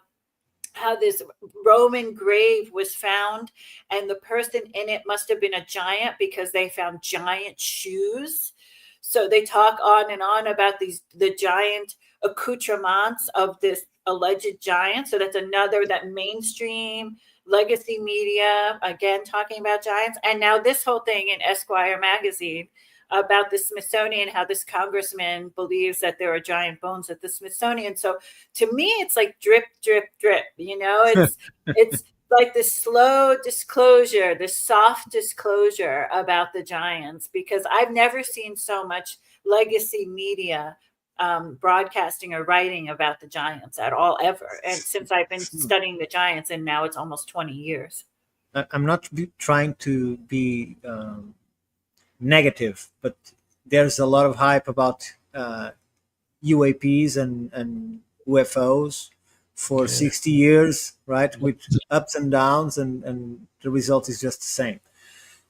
how this Roman grave was found, and the person in it must have been a giant because they found giant shoes. So they talk on and on about the giant accoutrements of this alleged giant. So that's another that mainstream legacy media again talking about giants. And now this whole thing in Esquire magazine about the Smithsonian, how this congressman believes that there are giant bones at the Smithsonian. So to me, it's like drip, drip, drip. It's like this slow disclosure, this soft disclosure about the giants, because I've never seen so much legacy media broadcasting or writing about the giants at all ever. And since I've been studying the giants, and now it's almost 20 years. I'm not trying to be negative, but there's a lot of hype about UAPs and UFOs for 60 years, right? With ups and downs, and the result is just the same.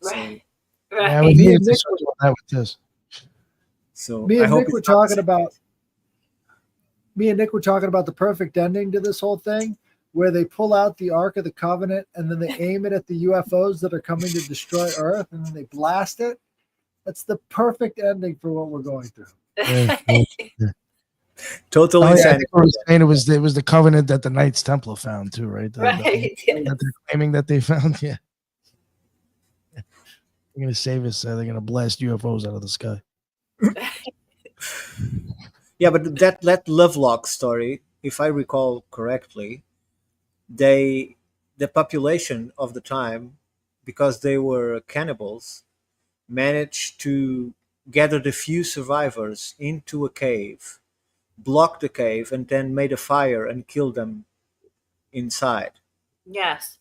Right. So, Right. Yeah, we needed to sort of that with this. so Me I and hope Nick it's were not the talking same. about. Me and Nick were talking about the perfect ending to this whole thing, where they pull out the Ark of the Covenant and then they aim it at the UFOs that are coming to destroy Earth, and then they blast it. That's the perfect ending for what we're going through. Total Oh, yeah, I insanity. think what we're saying it was the covenant that the Knights Templar found too, right? Right. That they're claiming that they found. Yeah. They're gonna save us. They're gonna blast UFOs out of the sky. Yeah, but that Lovelock story, if I recall correctly, the population of the time, because they were cannibals, managed to gather the few survivors into a cave, blocked the cave, and then made a fire and killed them inside. Yes.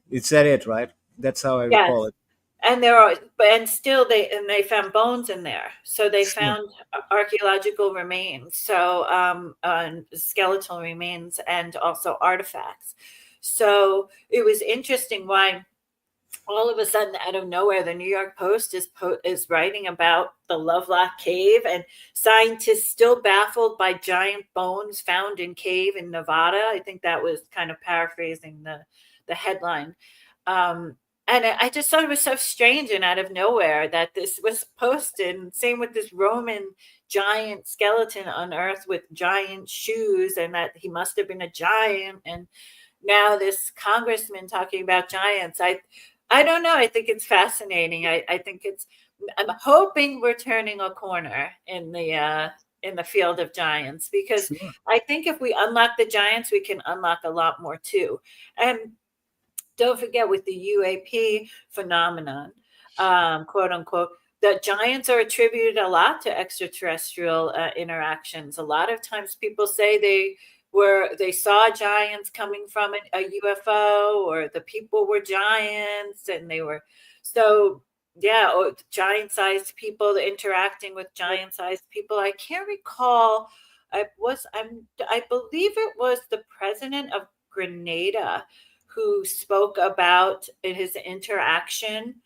Is that it, right? That's how I Yes. recall it. And still they found bones in there. So they found archaeological remains, so skeletal remains, and also artifacts. So it was interesting why all of a sudden, out of nowhere, the New York Post is writing about the Lovelock Cave, and scientists still baffled by giant bones found in cave in Nevada. I think that was kind of paraphrasing the headline. And I just thought it was so strange and out of nowhere that this was posted. And same with this Roman giant skeleton unearthed with giant shoes, and that he must have been a giant. And now this congressman talking about giants. I don't know. I think it's fascinating. I think I'm hoping we're turning a corner in the field of giants, because Sure. I think if we unlock the giants, we can unlock a lot more too. And don't forget, with the UAP phenomenon, quote unquote, the giants are attributed a lot to extraterrestrial interactions. A lot of times people say they saw giants coming from a UFO, or the people were giants, and they were giant-sized people interacting with giant-sized people. I can't recall. I believe it was the president of Grenada who spoke about his interaction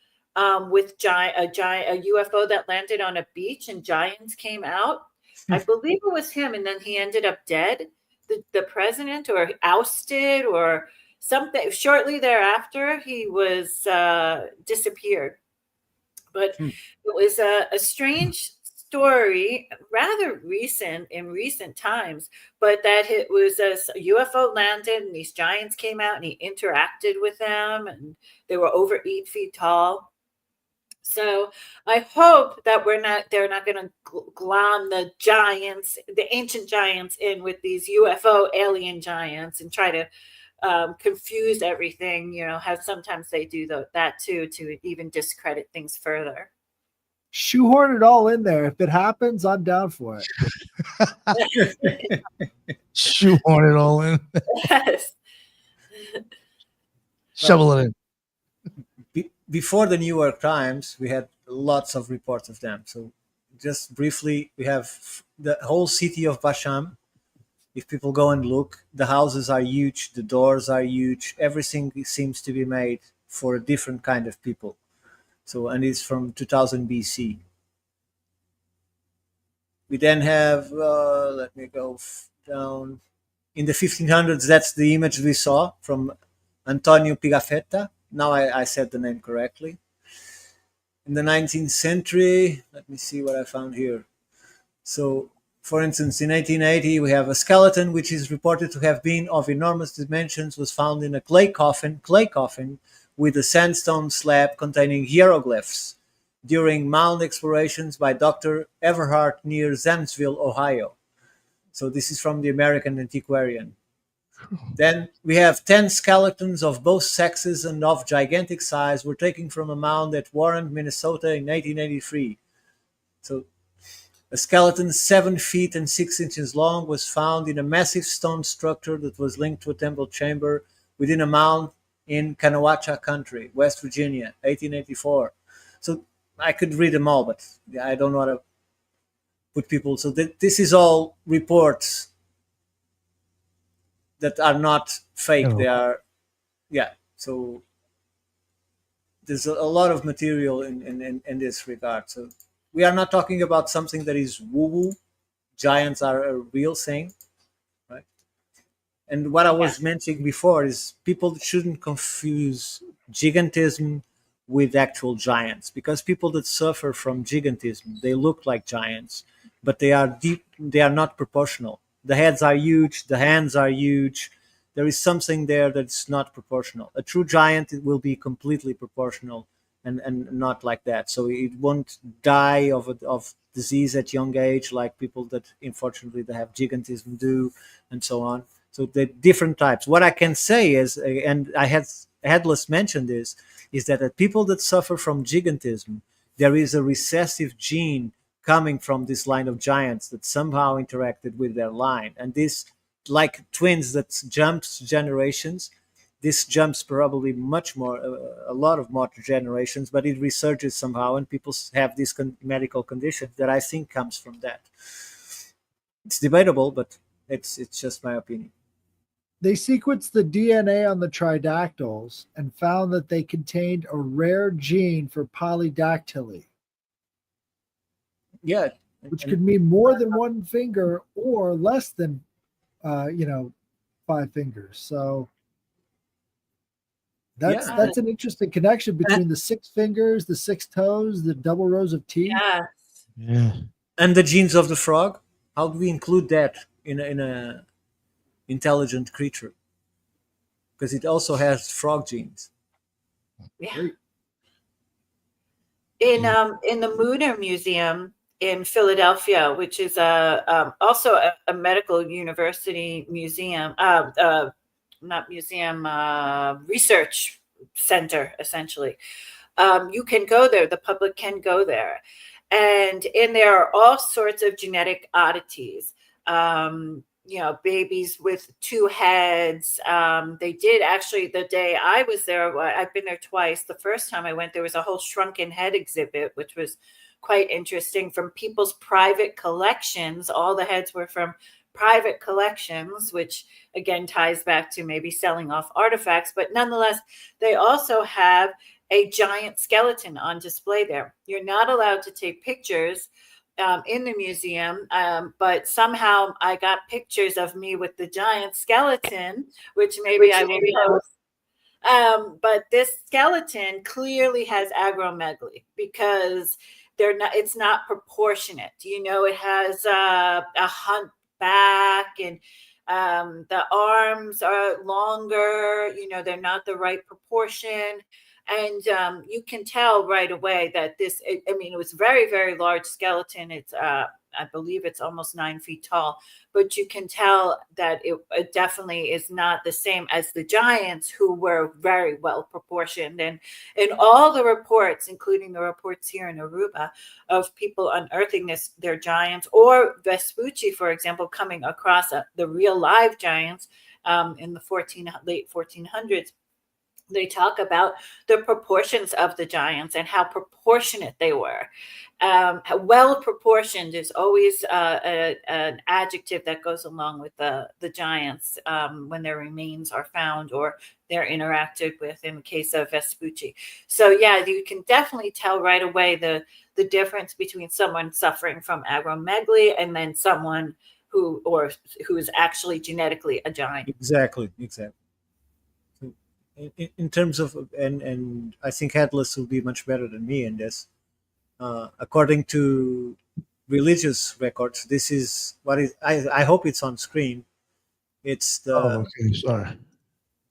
with a UFO that landed on a beach, and giants came out. I believe it was him, and then he ended up dead, the president, or ousted or something. Shortly thereafter, he was disappeared. But it was a strange story, rather recent in recent times, but that it was a UFO landed and these giants came out and he interacted with them and they were over 8 feet tall. So I hope that they're not going to glom the giants, the ancient giants in with these UFO alien giants and try to confuse everything, how sometimes they do that too, to even discredit things further. Shoehorn it all in there. If it happens, I'm down for it. Shoehorn it all in. Yes. Shovel it in. Before the New York Times, we had lots of reports of them. So just briefly, we have the whole city of Basham. If people go and look, the houses are huge, the doors are huge, everything seems to be made for a different kind of people. So, and it's from 2000 BC. We then have, let me go down. In the 1500s, that's the image we saw from Antonio Pigafetta. Now I said the name correctly. In the 19th century, let me see what I found here. So, for instance, in 1880, we have a skeleton which is reported to have been of enormous dimensions, was found in a clay coffin with a sandstone slab containing hieroglyphs during mound explorations by Dr. Everhart near Zanesville, Ohio. So this is from the American Antiquarian. Then we have 10 skeletons of both sexes and of gigantic size were taken from a mound at Warren, Minnesota in 1883. So a skeleton 7 feet and 6 inches long was found in a massive stone structure that was linked to a temple chamber within a mound in Kanawha Country, West Virginia, 1884. So I could read them all, but I don't want to put people. So this is all reports that are not fake. Oh. They are, so there's a lot of material in this regard. So we are not talking about something that is woo-woo. Giants are a real thing, right? And what I was mentioning before is people shouldn't confuse gigantism with actual giants, because people that suffer from gigantism, they look like giants, but they are not proportional. The heads are huge, the hands are huge. There is something there that's not proportional. A true giant will be completely proportional and not like that. So it won't die of disease at young age like people that unfortunately they have gigantism do, and so on. So the different types. What I can say is, and I had Headless mentioned this, is that people that suffer from gigantism, there is a recessive gene coming from this line of giants that somehow interacted with their line. And this, like twins that jumps generations, this jumps probably much more, a lot of more generations, but it resurges somehow, and people have this medical condition that I think comes from that. It's debatable, but it's just my opinion. They sequenced the DNA on the tridactyls and found that they contained a rare gene for polydactyly. Yeah. Which could mean more than one finger or less than, 5 fingers. So that's an interesting connection between the 6 fingers, the 6 toes, the double rows of teeth. Yeah. And the genes of the frog. How do we include that in a intelligent creature? Because it also has frog genes. Yeah. In the Muner Museum in Philadelphia, which is also a medical university museum, not museum, research center, essentially. You can go there. The public can go there. And in there are all sorts of genetic oddities. Babies with 2 heads. They did actually, the day I was there, I've been there twice. The first time I went, there was a whole shrunken head exhibit, which was quite interesting, from people's private collections. All the heads were from private collections, which again ties back to maybe selling off artifacts. But nonetheless, they also have a giant skeleton on display there. You're not allowed to take pictures in the museum, but somehow I got pictures of me with the giant skeleton, which maybe I will post. But this skeleton clearly has acromegaly, because they're not. It's not proportionate. It has a hunt back, and the arms are longer. They're not the right proportion. And you can tell right away that it was very, very large skeleton. I believe it's almost 9 feet tall, but you can tell that it definitely is not the same as the giants, who were very well proportioned. And in all the reports, including the reports here in Aruba of people unearthing their giants, or Vespucci, for example, coming across the real live giants in the late 1400s, they talk about the proportions of the giants and how proportionate they were. Well proportioned is always an adjective that goes along with the giants when their remains are found or they're interacted with, in the case of Vespucci. So yeah, you can definitely tell right away the difference between someone suffering from acromegaly and then someone who is actually genetically a giant. Exactly. In terms of, and I think Headless will be much better than me in this. According to religious records, this is what is. I hope it's on screen. It's the. Oh, okay. Sorry.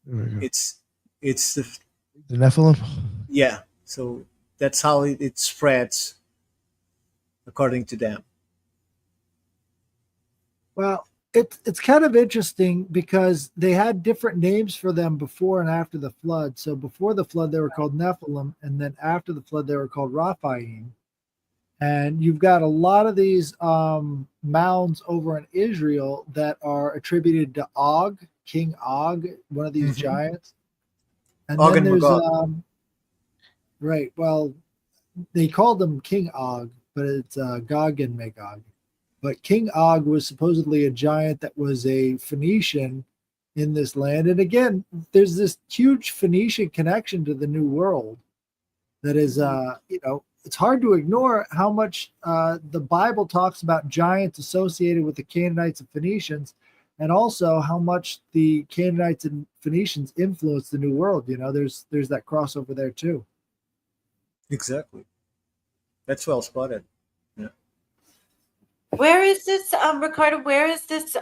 There we go. It's the. The Nephilim. Yeah. So that's how it spreads, according to them. Well, it's kind of interesting because they had different names for them before and after the flood. So before the flood, they were called Nephilim, and then after the flood, they were called Raphaim. And you've got a lot of these mounds over in Israel that are attributed to Og, King Og, one of these giants. And Og then and there's Magog. right. Well, they called them King Og, but it's Gog and Magog. But King Og was supposedly a giant that was a Phoenician in this land. And again, there's this huge Phoenician connection to the New World that is, it's hard to ignore how much the Bible talks about giants associated with the Canaanites and Phoenicians, and also how much the Canaanites and Phoenicians influenced the New World. There's that crossover there too. Exactly. That's well spotted. Where is this, Ricardo? Where is this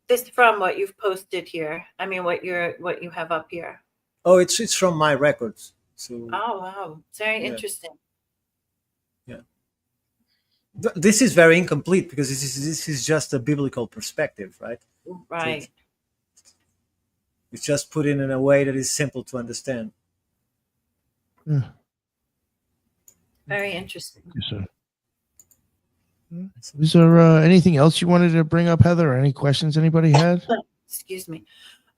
this from? What you've posted here? I mean, what you have up here? Oh, it's from my records. So. Oh wow, it's very Yeah. interesting. Yeah. This is very incomplete because this is just a biblical perspective, right? Right. So it's just put in a way that is simple to understand. Yeah. Very interesting. Yes, sir. Is there anything else you wanted to bring up, Heather? Or any questions anybody had? Excuse me.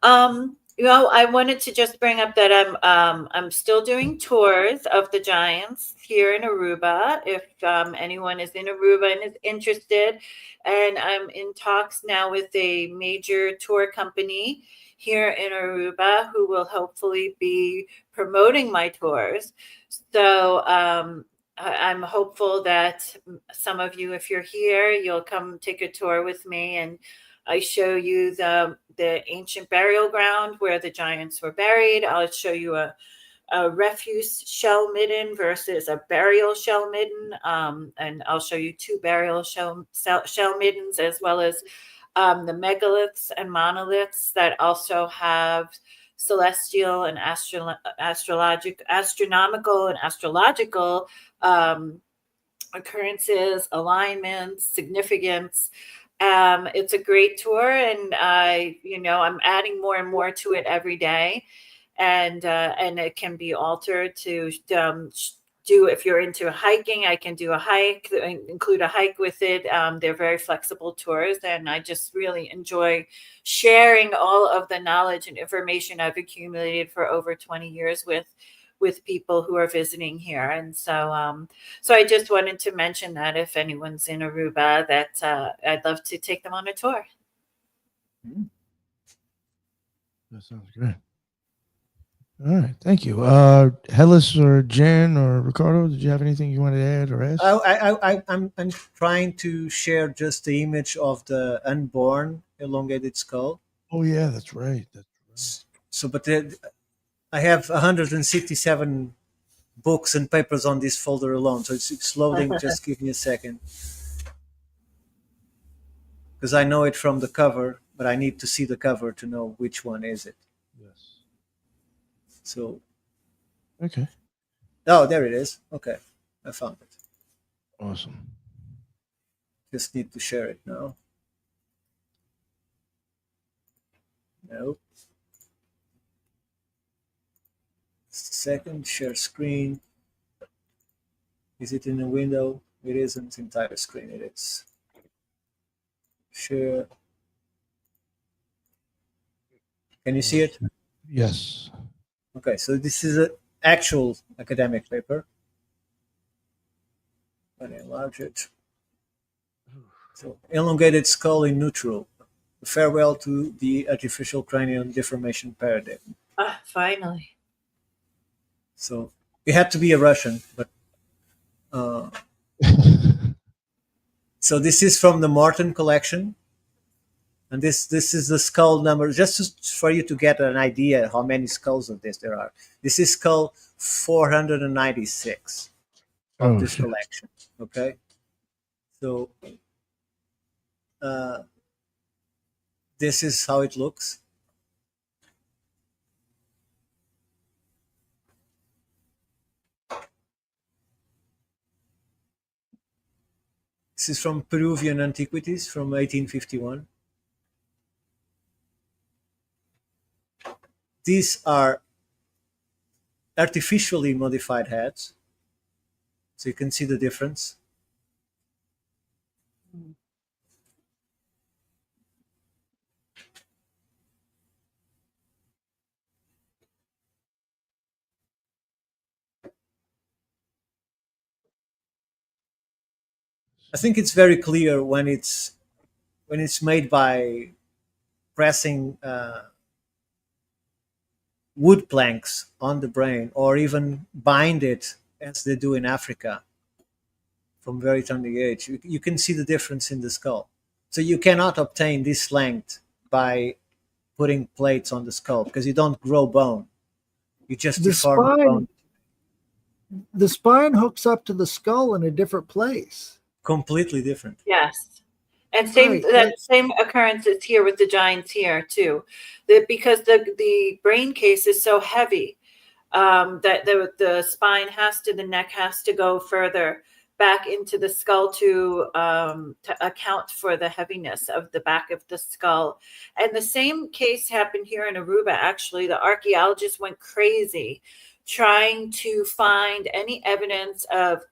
I wanted to just bring up that I'm still doing tours of the giants here in Aruba. If anyone is in Aruba and is interested, and I'm in talks now with a major tour company here in Aruba who will hopefully be promoting my tours. So I'm hopeful that some of you, if you're here, you'll come take a tour with me, and I show you the ancient burial ground where the giants were buried. I'll show you a refuse shell midden versus a burial shell midden, and I'll show you 2 burial shell middens, as well as the megaliths and monoliths that also have celestial and astronomical and astrological occurrences, alignments, significance. It's a great tour, and I'm adding more and more to it every day, and it can be altered to do. If you're into hiking, I can do a hike, include a hike with it. They're very flexible tours, and I just really enjoy sharing all of the knowledge and information I've accumulated for over 20 years with people who are visiting here. And so I just wanted to mention that if anyone's in Aruba, that I'd love to take them on a tour. That sounds great. All right, thank you. Headless or Jen or Ricardo, did you have anything you wanted to add or ask? I'm trying to share just the image of the unborn elongated skull. Oh yeah, that's right. So, but I have 167 books and papers on this folder alone. So it's loading. Just give me a second, because I know it from the cover, but I need to see the cover to know which one is it. Yes. So, Okay. oh, there it is. Okay, I found it. Awesome. Just need to share it now. Nope. Just a second. Share screen. Is it in a window? It isn't entire screen. It is. Share. Can you see it? Yes. Okay, so this is an actual academic paper. Let me enlarge it. So, elongated skull in neutral. Farewell to the artificial cranial deformation paradigm. Ah, finally. So it had to be a Russian, but so this is from the Morton collection, and this is the skull number, for you to get an idea how many skulls of this there are. This is skull 496 of this shit. collection. Okay, so this is how it looks. This is from Peruvian Antiquities from 1851. These are artificially modified heads, so you can see the difference. I think it's very clear when it's made by pressing wood planks on the brain, or even bind it as they do in Africa from very tender age. You can see the difference in the skull. So you cannot obtain this length by putting plates on the skull, because you don't grow bone. You just The deform the bone. The spine hooks up to the skull in a different place. Completely different. Yes. And same Right. same occurrence is here with the giants here too. Because the brain case is so heavy, that the spine the neck has to go further back into the skull to account for the heaviness of the back of the skull. And the same case happened here in Aruba. Actually, the archaeologists went crazy trying to find any evidence of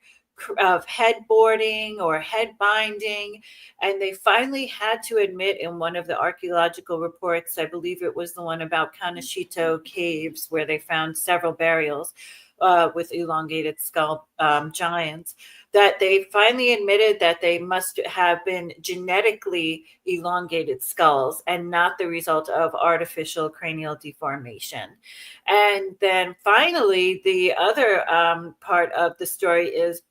headboarding or head binding, and they finally had to admit in one of the archaeological reports, I believe it was the one about Kanashito caves, where they found several burials with elongated skull giants, that they finally admitted that they must have been genetically elongated skulls and not the result of artificial cranial deformation. And then finally, the other part of the story is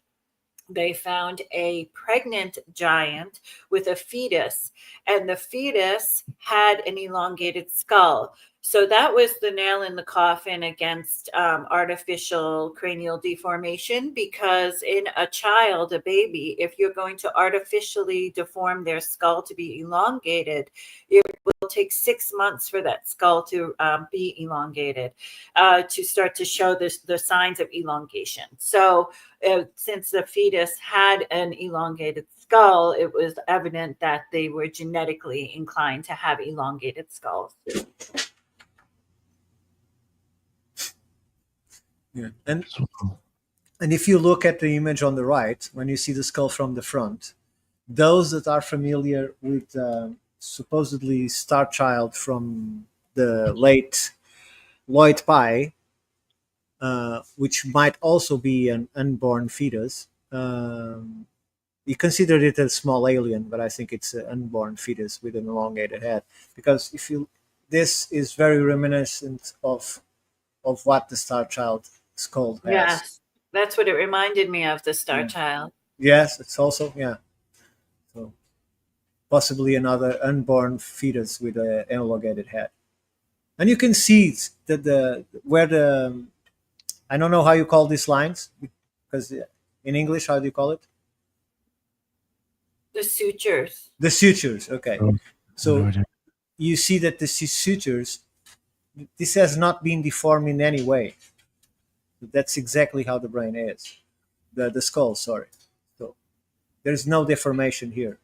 they found a pregnant giant with a fetus, and the fetus had an elongated skull. So that was the nail in the coffin against artificial cranial deformation, because in a child, a baby, if you're going to artificially deform their skull to be elongated, it will take 6 months for that skull to be elongated, to start to show the signs of elongation. So since the fetus had an elongated skull, it was evident that they were genetically inclined to have elongated skulls. Yeah. And if you look at the image on the right, when you see the skull from the front, those that are familiar with supposedly Star Child from the late Lloyd Pye, which might also be an unborn fetus. You considered it a small alien, but I think it's an unborn fetus with an elongated head, because this is very reminiscent of what the Star Child skull has. Yes, that's what it reminded me of, the Star Child. Yes, it's also, so possibly another unborn fetus with an elongated head. And you can see that where the I don't know how you call these lines, because in English, how do you call it? The sutures. The sutures. Okay. Oh, So no idea. you see that the sutures, this has not been deformed in any way. That's exactly how the brain is. The skull, sorry. So there's no deformation here.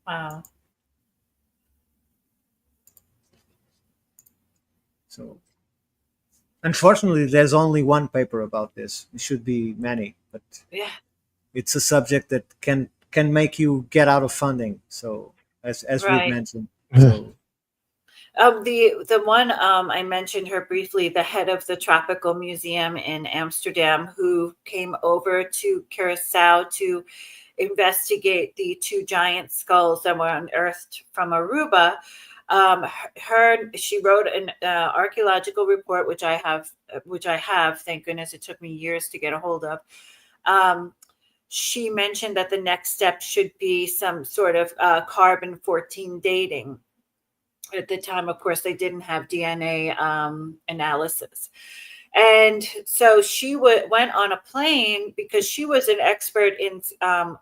Wow. So unfortunately, there's only one paper about this. It should be many, but Yeah. it's a subject that can make you get out of funding. So as we've Right. mentioned. So The one I mentioned her briefly, the head of the Tropical Museum in Amsterdam, who came over to Curacao to investigate the two giant skulls that were unearthed from Aruba. She wrote an archaeological report, which I have. Thank goodness, it took me years to get a hold of. She mentioned that the next step should be some sort of carbon-14 dating. At the time, of course, they didn't have DNA analysis. And so she went on a plane because she was an expert in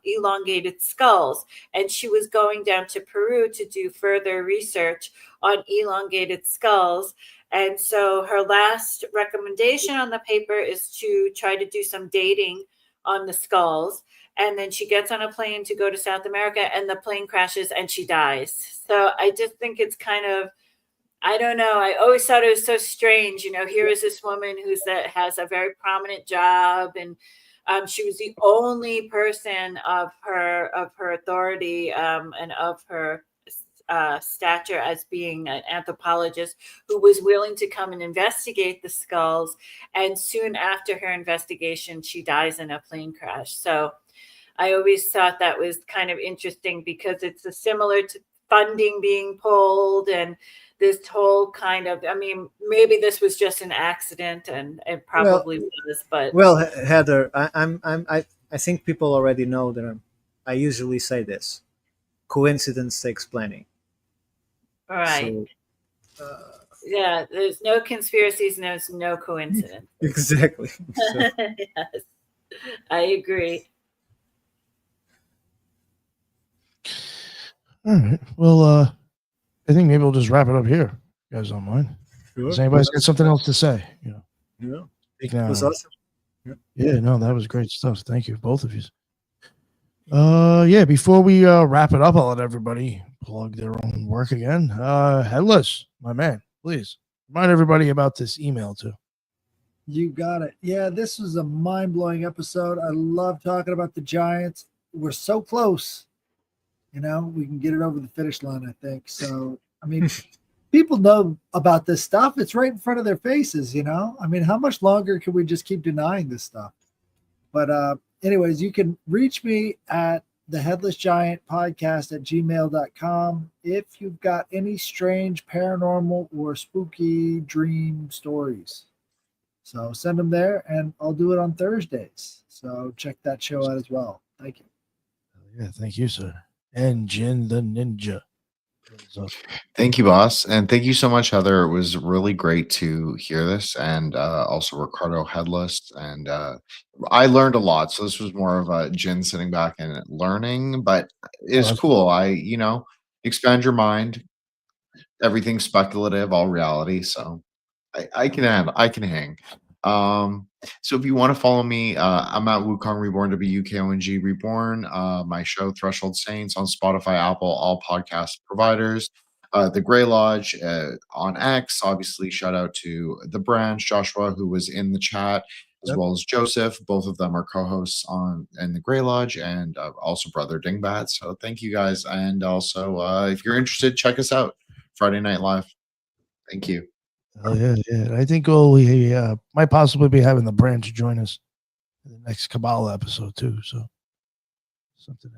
elongated skulls. And she was going down to Peru to do further research on elongated skulls. And so her last recommendation on the paper is to try to do some dating on the skulls. And then she gets on a plane to go to South America, and the plane crashes and she dies. So I just think it's kind of, I don't know. I always thought it was so strange. Here is this woman has a very prominent job, and she was the only person of her authority and of her stature as being an anthropologist who was willing to come and investigate the skulls. And soon after her investigation, she dies in a plane crash. So I always thought that was kind of interesting because it's similar to funding being pulled and this whole kind of, maybe this was just an accident, and it probably was, but Heather, I think people already know that I usually say this: coincidence takes planning. all right. So, yeah, there's no conspiracies, and there's no coincidence. exactly. So, Yes, I agree. All right. Well, I think maybe we'll just wrap it up here. You guys don't mind? Does anybody got something else to say? Yeah, Speak it now. was awesome. Yeah, no, that was great stuff. Thank you, both of you. Yeah, before we wrap it up, I'll let everybody plug their own work again. Headless, my man, please remind everybody about this email too. You got it. Yeah, this was a mind-blowing episode. I love talking about the Giants. We're so close. We can get it over the finish line, I think. So, people know about this stuff. It's right in front of their faces, how much longer can we just keep denying this stuff? But anyways, you can reach me at the Headless Giant Podcast at gmail.com if you've got any strange paranormal or spooky dream stories. So send them there, and I'll do it on Thursdays. So check that show out as well. Thank you. Yeah, thank you, sir. And Jin the Ninja. Thank you, boss. And thank you so much, Heather. It was really great to hear this. And also Ricardo Headless. And I learned a lot. So this was more of a Jin sitting back and learning, but it's that's cool. Expand your mind. Everything's speculative, all reality. So I can hang. So if you want to follow me, I'm at Wukong Reborn, WUKONG Reborn. My show Threshold Saints on Spotify, Apple, all podcast providers. The Gray Lodge on X. Obviously, shout out to the branch, Joshua, who was in the chat, as well as Joseph. Both of them are co-hosts in the Gray Lodge, and also Brother Dingbat. So thank you guys. And also, if you're interested, check us out. Friday Night Live. Thank you. Oh yeah. I think we might possibly be having the branch join us in the next Kabbalah episode too. So something,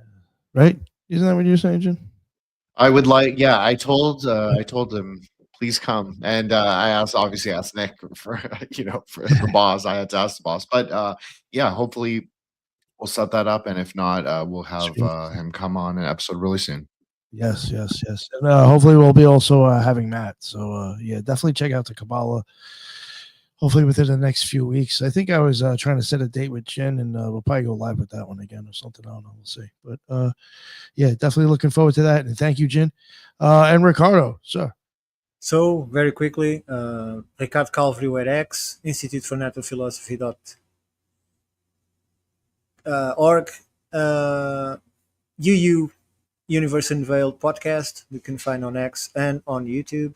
right? Isn't that what you're saying, Jim? I would like, yeah. I told him please come, and I obviously asked Nick for for the boss. I had to ask the boss, but yeah, hopefully we'll set that up, and if not, we'll have him come on an episode really soon. Yes. And hopefully we'll be also having Matt. So yeah, definitely check out the Kabbalah hopefully within the next few weeks. I think I was trying to set a date with Jen, and we'll probably go live with that one again or something. I don't know. We'll see. But yeah, definitely looking forward to that. And thank you, Jen. And Ricardo, sir. So very quickly, Ricardo Calvary with X, Institute for Natural Philosophy .org, UU Universe Unveiled podcast you can find on X and on YouTube,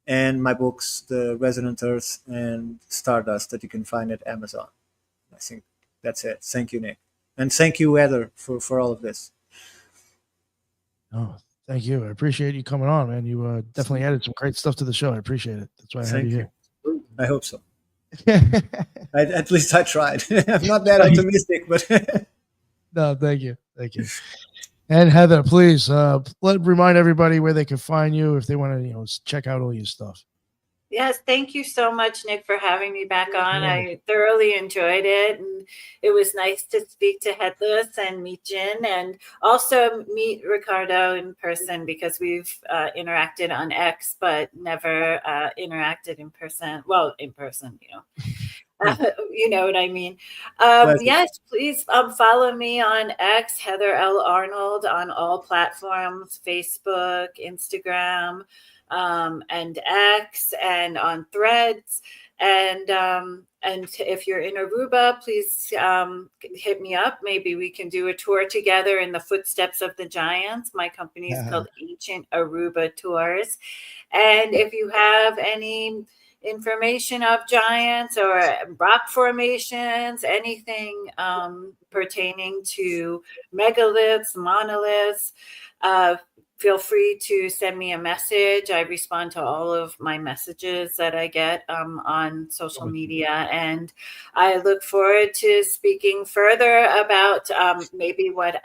and my books, The Resonant Earth and Stardust, that you can find at Amazon. I think that's it. Thank you, Nick, and thank you, Heather, for all of this. Oh, thank you. I appreciate you coming on, man. You definitely added some great stuff to the show. I appreciate it. That's why I have you here. I hope so. At least I tried. I'm not that optimistic, but No, thank you. Thank you. And Heather, please remind everybody where they can find you if they want to, check out all your stuff. Yes, thank you so much, Nick, for having me back on. I thoroughly enjoyed it, and it was nice to speak to Headless and meet Jen, and also meet Ricardo in person, because we've interacted on X, but never interacted in person. Well, in person, you know what I mean. Yes, please follow me on X, Heather L. Arnold, on all platforms, Facebook, Instagram, and X, and on Threads. And if you're in Aruba, please hit me up. Maybe we can do a tour together in the footsteps of the giants. My company is called Ancient Aruba Tours. And if you have any information of giants or rock formations, anything pertaining to megaliths, monoliths, feel free to send me a message. I respond to all of my messages that I get on social media, and I look forward to speaking further about maybe what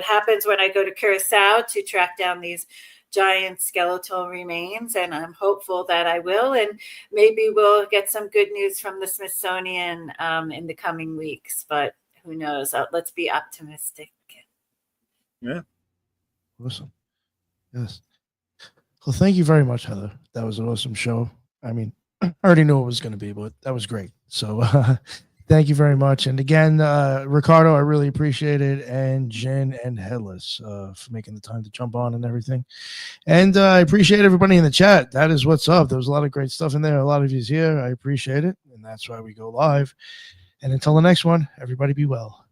happens when I go to Curacao to track down these giant skeletal remains, and I'm hopeful that I will, and maybe we'll get some good news from the Smithsonian in the coming weeks, but who knows? Let's be optimistic. Yeah. Awesome. Yes. Well, thank you very much, Heather. That was an awesome show. I mean, I already knew it was going to be, but that was great. So thank you very much. And again, Ricardo, I really appreciate it. And Jen and Headless for making the time to jump on and everything. And I appreciate everybody in the chat. That is what's up. There was a lot of great stuff in there. A lot of you's here. I appreciate it. And that's why we go live. And until the next one, everybody be well.